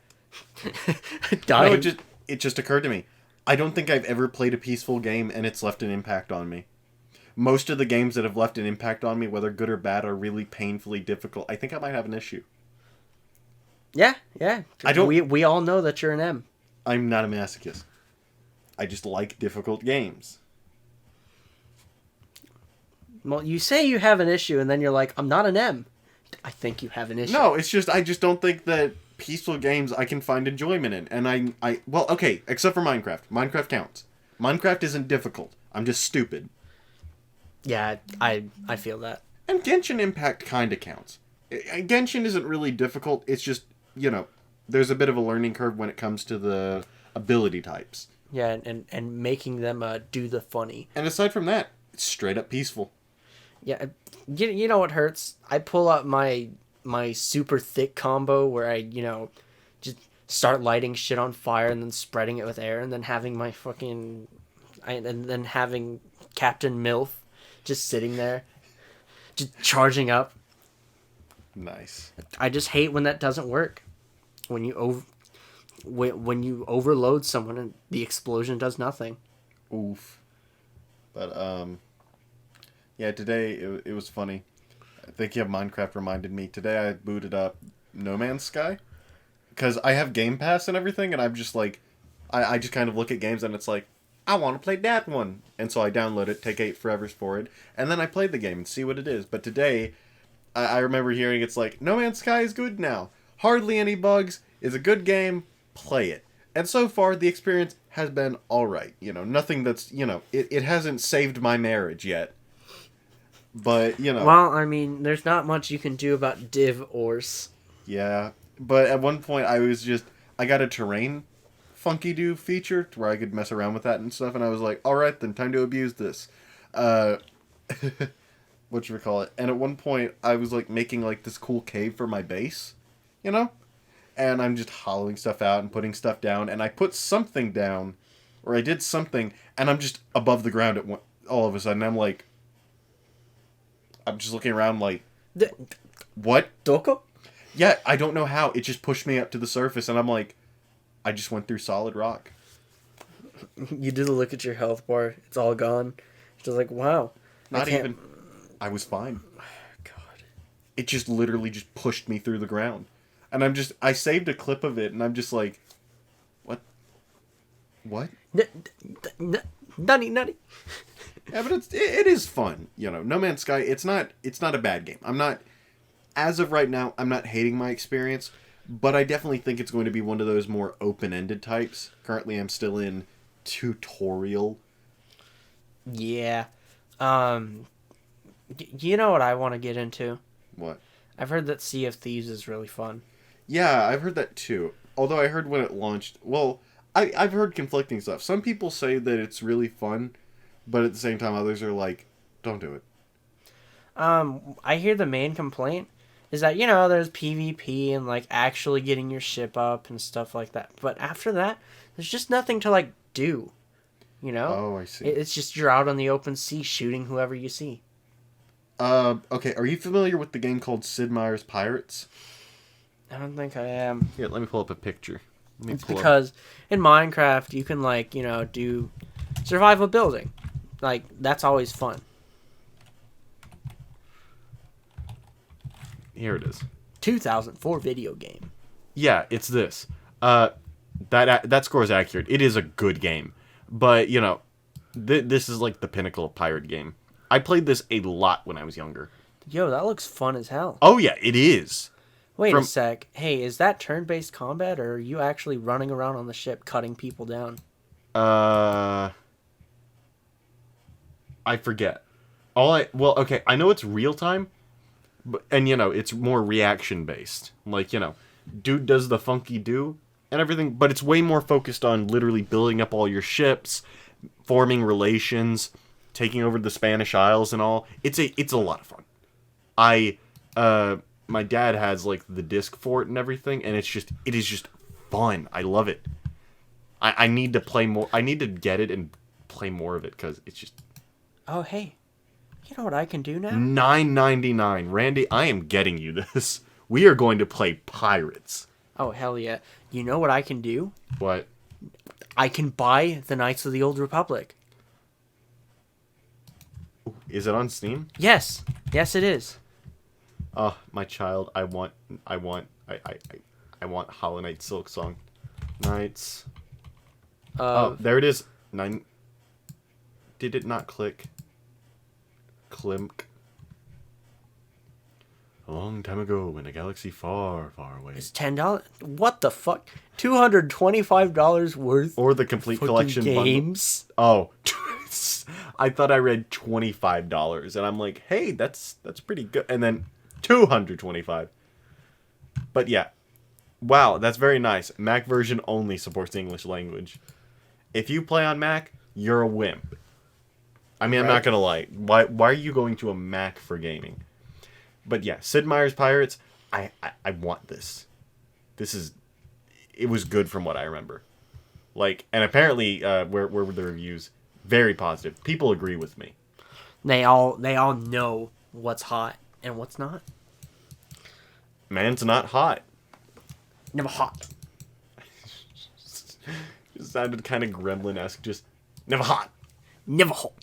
dying. No, it just occurred to me. I don't think I've ever played a peaceful game and it's left an impact on me. Most of the games that have left an impact on me, whether good or bad, are really painfully difficult. I think I might have an issue. Yeah. I don't. We all know that you're an M. I'm not a masochist. I just like difficult games. Well, you say you have an issue, and then you're like, I'm not an M. I think you have an issue. No, it's just I just don't think that peaceful games I can find enjoyment in. And well, okay, except for Minecraft. Minecraft counts. Minecraft isn't difficult. I'm just stupid. Yeah, I feel that. And Genshin Impact kinda counts. Genshin isn't really difficult. It's just, there's a bit of a learning curve when it comes to the ability types. Yeah, and making them do the funny. And aside from that, it's straight up peaceful. Yeah, you know what hurts? I pull out my super thick combo where I, just start lighting shit on fire and then spreading it with air and then having my fucking... and then having Captain MILF just sitting there, just charging up. Nice. I just hate when that doesn't work. When you overload someone and the explosion does nothing. Oof. But, yeah, today it was funny. Thinking of Minecraft reminded me. Today I booted up No Man's Sky. Because I have Game Pass and everything, and I'm just like... I just kind of look at games and it's like, I want to play that one. And so I download it, take 8 forevers for it, and then I play the game and see what it is. But today, I remember hearing it's like, No Man's Sky is good now. Hardly any bugs. Is a good game. Play it. And so far, the experience has been alright. Nothing that's, it hasn't saved my marriage yet. But, Well, I mean, there's not much you can do about divorce. Yeah. But at one point, I got a terrain funky-do feature to where I could mess around with that and stuff, and I was like, alright then, time to abuse this. Whatchamacallit. And at one point, I was, making, this cool cave for my base, And I'm just hollowing stuff out and putting stuff down, and I put something down, or I did something, and I'm just above the ground all of a sudden. I'm just looking around what? Doko? Yeah, I don't know how. It just pushed me up to the surface, and I'm like, I just went through solid rock. You did look at your health bar. It's all gone. It's just like, wow. Not even. I was fine. God. It just literally just pushed me through the ground. And I saved a clip of it, and I'm just like, what? What? Nutty. Yeah, but it is fun. No Man's Sky, it's not a bad game. As of right now, I'm not hating my experience, but I definitely think it's going to be one of those more open-ended types. Currently, I'm still in tutorial. Yeah. You know what I want to get into? What? I've heard that Sea of Thieves is really fun. Yeah, I've heard that too. Although I heard when it launched, well, I've heard conflicting stuff. Some people say that it's really fun, but at the same time, others are like, don't do it. I hear the main complaint is that, you know, there's PvP and, like, actually getting your ship up and stuff like that. But after that, there's just nothing to, like, do. You know? Oh, I see. It's just you're out on the open sea shooting whoever you see. Okay, are you familiar with the game called Sid Meier's Pirates? I don't think I am. Here, let me pull up a picture. It's because in Minecraft, you can, like, you know, do survival building. Like, that's always fun. Here it is. 2004 video game. Yeah, it's this. That score is accurate. It is a good game. But, you know, this is like the pinnacle of pirate game. I played this a lot when I was younger. Yo, that looks fun as hell. Oh, yeah, it is. Wait a sec. Hey, is that turn-based combat, or are you actually running around on the ship cutting people down? I forget. Well, okay, I know it's real time, and, you know, it's more reaction-based. Like, you know, dude does the funky do and everything, but it's way more focused on literally building up all your ships, forming relations, taking over the Spanish Isles and all. It's a lot of fun. My dad has, like, the disc for it and everything, and it is just fun. I love it. I need to play more. I need to get it and play more of it, because it's just... Oh, hey. You know what I can do now? $9.99. Randy, I am getting you this. We are going to play Pirates. Oh, hell yeah. You know what I can do? What? I can buy the Knights of the Old Republic. Is it on Steam? Yes. Yes, it is. Oh, my child, I want Hollow Knight Silk Song. Knights. Oh, there it is. 9. Did it not click? Clink. A long time ago in a galaxy far, far away. It's $10. What the fuck? $225 worth Or the complete fucking collection games? bundle. Oh. I thought I read $25 and I'm like, "Hey, that's pretty good." And then $225. But yeah. Wow, that's very nice. Mac version only supports the English language. If you play on Mac, you're a wimp. I mean, I'm not gonna lie. Why are you going to a Mac for gaming? But yeah, Sid Meier's Pirates. I want this. It was good from what I remember. Like, and apparently, where were the reviews? Very positive. People agree with me. They all know what's hot and what's not. Man's not hot. Never hot. It sounded kind of gremlin-esque. Just never hot. Never hot.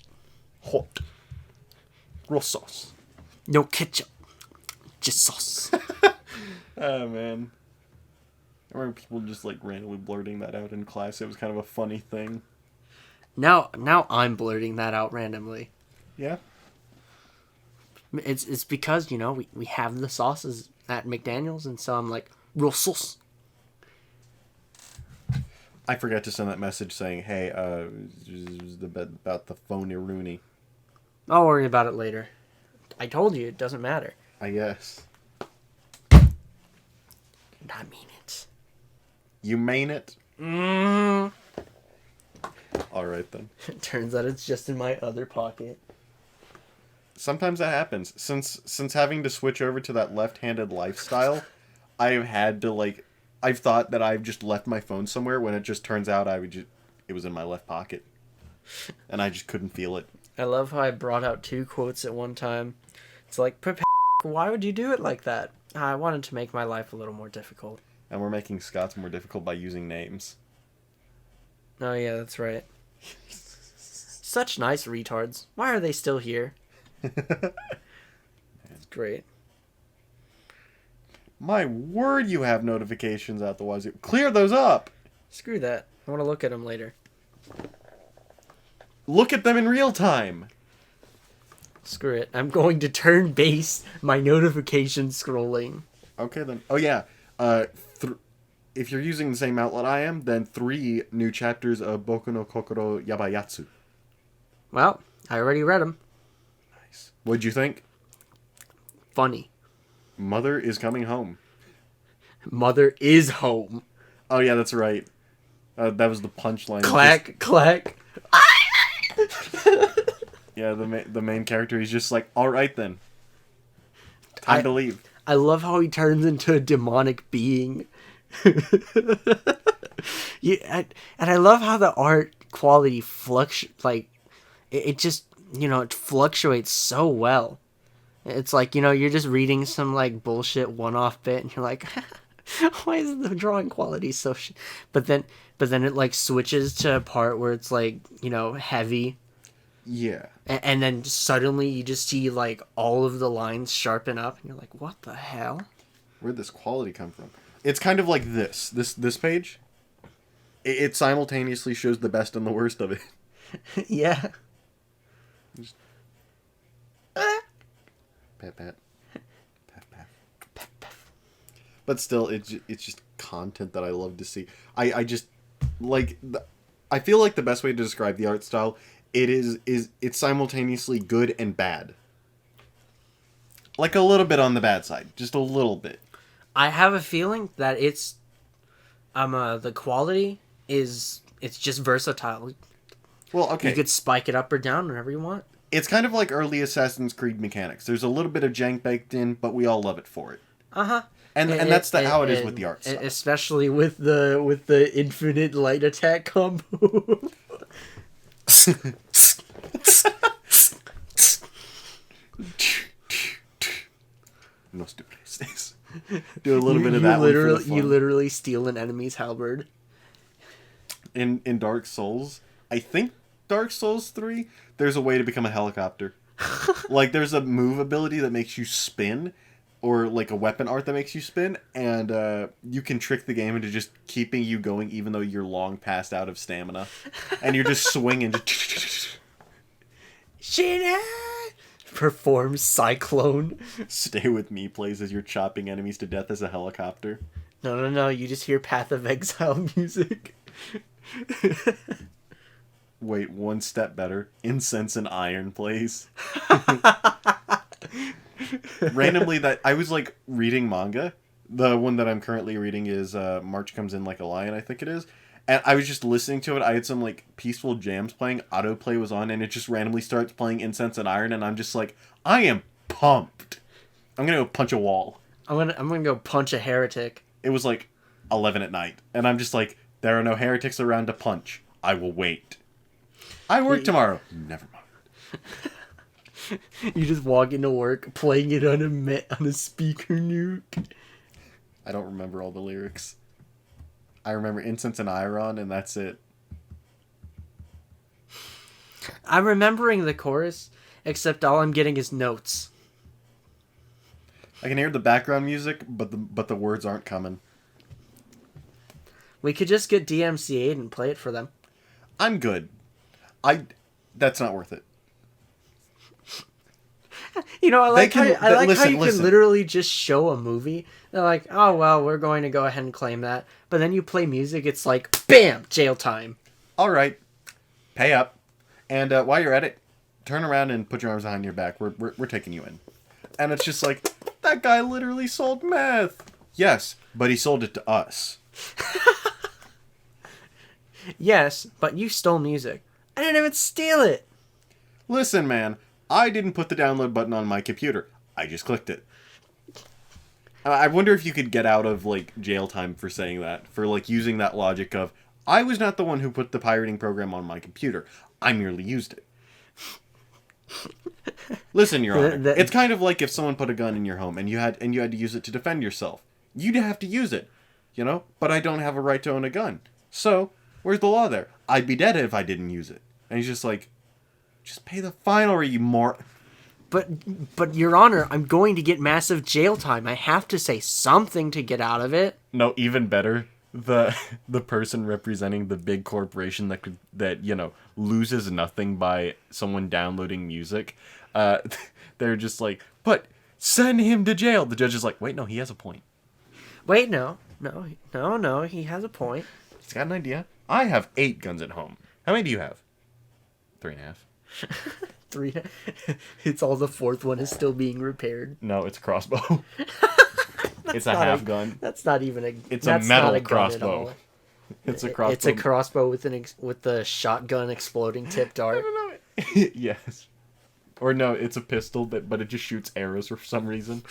Hot. Real sauce. No ketchup. Just sauce. Oh, man. I remember people just, like, randomly blurting that out in class. It was kind of a funny thing. Now I'm blurting that out randomly. Yeah? It's because, you know, we have the sauces at McDaniel's, and so I'm like, real sauce. I forgot to send that message saying, "Hey, about the phony Rooney." I'll worry about it later. I told you, it doesn't matter. I guess. And I mean it. You mean it? Mm. Alright then. It turns out it's just in my other pocket. Sometimes that happens. Since having to switch over to that left-handed lifestyle, I have had to, like... I've thought that I've just left my phone somewhere when it just turns out it was in my left pocket. And I just couldn't feel it. I love how I brought out 2 quotes at one time. It's like, why would you do it like that? I wanted to make my life a little more difficult. And we're making Scots more difficult by using names. Oh yeah, that's right. Such nice retards. Why are they still here? It's great. My word, you have notifications out the wazoo. Clear those up! Screw that. I want to look at them later. Look at them in real time! Screw it. I'm going to turn base my notification scrolling. Okay then. Oh yeah. If you're using the same outlet I am, then 3 new chapters of Boku no Kokoro Yabayatsu. Well, I already read them. Nice. What'd you think? Funny. Mother is coming home. Mother is home. Oh yeah, that's right. That was the punchline. Clack, clack. Yeah, the main character, he's just like, all right then. Time to leave. I love how he turns into a demonic being. And I love how the art quality it just, it fluctuates so well. It's like, you're just reading some like bullshit one-off bit and you're like, why is the drawing quality so but then it like switches to a part where it's like, heavy. Yeah. And then suddenly you just see like all of the lines sharpen up and you're like, what the hell? Where'd this quality come from? It's kind of like this page. It simultaneously shows the best and the worst of it. Yeah. Just... pat pat. Pat pat. But still, it's just content that I love to see. I just like I feel like the best way to describe the art style, it's simultaneously good and bad. Like a little bit on the bad side, just a little bit. I have a feeling that the quality it's just versatile. Well, okay. You could spike it up or down whenever you want. It's kind of like early Assassin's Creed mechanics. There's a little bit of jank baked in, but we all love it for it. Uh-huh. And that's how it is with the art style. Especially with the infinite light attack combo. No stupid things. Do a little bit of that. You literally steal an enemy's halberd. In Dark Souls, I think Dark Souls 3, there's a way to become a helicopter. Like there's a move ability that makes you spin, or like a weapon art that makes you spin, and you can trick the game into just keeping you going even though you're long past out of stamina, and you're just swinging. Perform Cyclone. Stay With Me plays as you're chopping enemies to death as a helicopter. No. You just hear Path of Exile music. Wait, one step better. Incense and Iron plays. Randomly, that I was like reading manga. The one that I'm currently reading is March Comes In Like a Lion, I think it is. And I was just listening to it. I had some like peaceful jams playing. Autoplay was on, and it just randomly starts playing Incense and Iron, and I'm just like, I am pumped. I'm gonna go punch a wall. I'm gonna go punch a heretic. It was like 11 at night, and I'm just like, there are no heretics around to punch. I will wait. I work tomorrow. Never mind. You just walk into work playing it on a speaker nuke. I don't remember all the lyrics. I remember Incense and Iron, and that's it. I'm remembering the chorus, except all I'm getting is notes. I can hear the background music, but the words aren't coming. We could just get DMCA'd and play it for them. I'm good. That's not worth it. I like how you listen. can literally just show a movie. They're like, oh, well, we're going to go ahead and claim that. But then you play music, it's like, bam, jail time. All right. Pay up. And while you're at it, turn around and put your arms behind your back. We're taking you in. And it's just like, that guy literally sold meth. Yes, but he sold it to us. Yes, but you stole music. I didn't even steal it. Listen, man, I didn't put the download button on my computer. I just clicked it. I wonder if you could get out of, like, jail time for saying that. For, like, using that logic of, I was not the one who put the pirating program on my computer. I merely used it. Listen, Your Honor, it's kind of like if someone put a gun in your home and you had to use it to defend yourself. You'd have to use it, But I don't have a right to own a gun. So, where's the law there? I'd be dead if I didn't use it. And he's just like, just pay the fine or you more... But Your Honor, I'm going to get massive jail time. I have to say something to get out of it. No, even better. The person representing the big corporation that loses nothing by someone downloading music. They're just like, but send him to jail. The judge is like, wait, no, he has a point. Wait, no, he has a point. He's got an idea. I have 8 guns at home. How many do you have? 3.5. 3. It's all the 4th one is still being repaired. No, it's a crossbow. It's a not half gun. That's not even a. It's that's a metal not a gun at crossbow. all. It's a crossbow. It's a crossbow with with the shotgun exploding tip dart. I don't know. Yes. Or no, it's a pistol, but it just shoots arrows for some reason.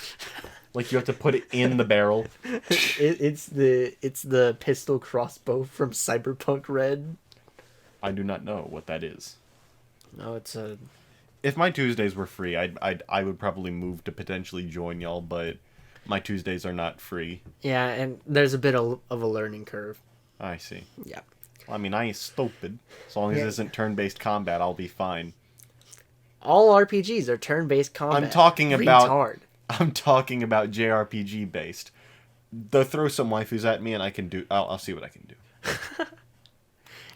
Like you have to put it in the barrel. It's the pistol crossbow from Cyberpunk Red. I do not know what that is. No, it's a. If my Tuesdays were free, I would probably move to potentially join y'all, but my Tuesdays are not free. Yeah, and there's a bit of a learning curve. I see. Yeah. Well, I mean, I ain't stupid. As long as it isn't turn-based combat, I'll be fine. All RPGs are turn-based combat. I'm talking about Retard. JRPG based. They'll throw some waifus at me, and I can do. I'll see what I can do.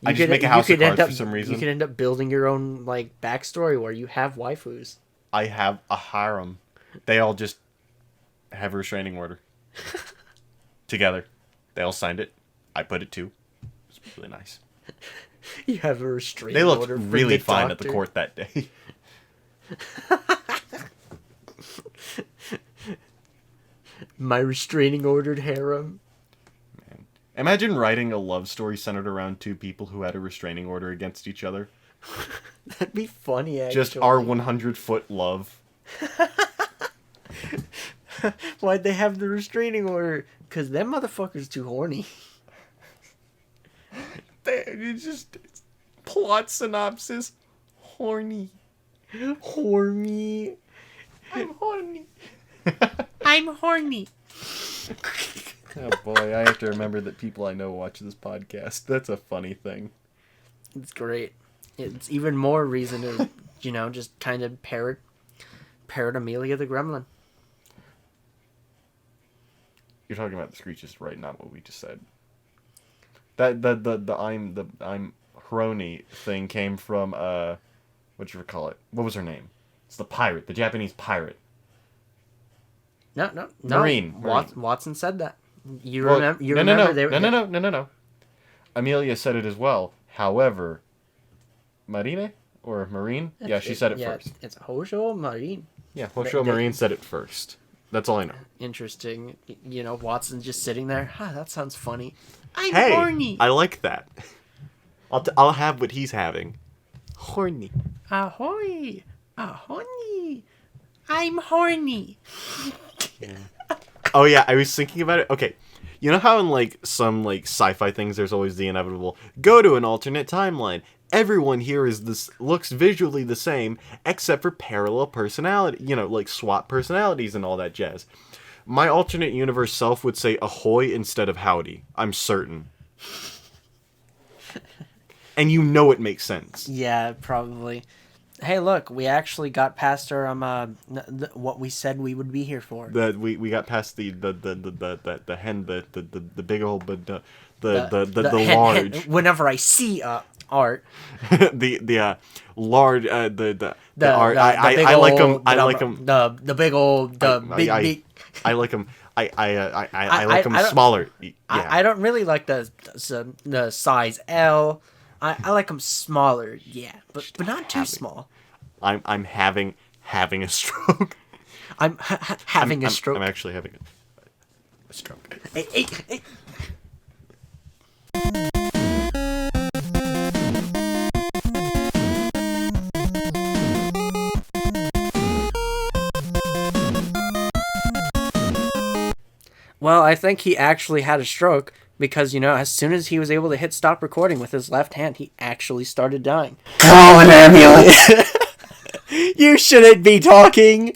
I just make a house of cards for some reason. You could end up building your own like backstory where you have waifus. I have a harem. They all just have a restraining order. Together. They all signed it. I put it too. It's really nice. You have a restraining They order. looked really from fine the at the doctor. court that day. My restraining ordered harem. Man. Imagine writing a love story centered around two people who had a restraining order against each other. That'd be funny, actually. Just our 100-foot love. Why'd they have the restraining order? Because them motherfuckers too horny. It's just plot synopsis. Horny. Horny. I'm horny. I'm horny. Oh boy, I have to remember that people I know watch this podcast. That's a funny thing. It's great. It's even more reason to, just kind of parrot Amelia the Gremlin. You're talking about the Screeches, right? Not what we just said. That the I'm Hroni thing came from what'd you call it? What was her name? It's the pirate, the Japanese pirate. No. Marine. Watson said that. You Well, remember? You no, remember? No. Amelia said it as well. However, Marine or Marine? Yeah, she said it first. It's Hojo Marine. Yeah, Hosho Marine said it first. That's all I know. Interesting. Watson's just sitting there. That sounds funny. I'm Hey, horny. I like that. I'll have what he's having. Horny. Ahoy! Horny! I'm horny. Yeah. Oh yeah, I was thinking about it. Okay, you know how in some sci-fi things, there's always the inevitable go to an alternate timeline. Everyone here looks visually the same except for parallel personality. Swap personalities and all that jazz. My alternate universe self would say ahoy instead of howdy. I'm certain. And it makes sense. Yeah, probably. Hey, look, we actually got past our what we said we would be here for. We got past the hen, the big old, but the hen- large. Whenever I see art, the large the art. the big I like them. old- I like them. The big old big. I like them. I like them smaller. Yeah. I don't really like the size L. I like them smaller. Yeah, but not too small. I'm having a stroke. I'm having a stroke. I'm actually having a stroke. Hey. Well, I think he actually had a stroke because, as soon as he was able to hit stop recording with his left hand, he actually started dying. Call an ambulance! You shouldn't be talking!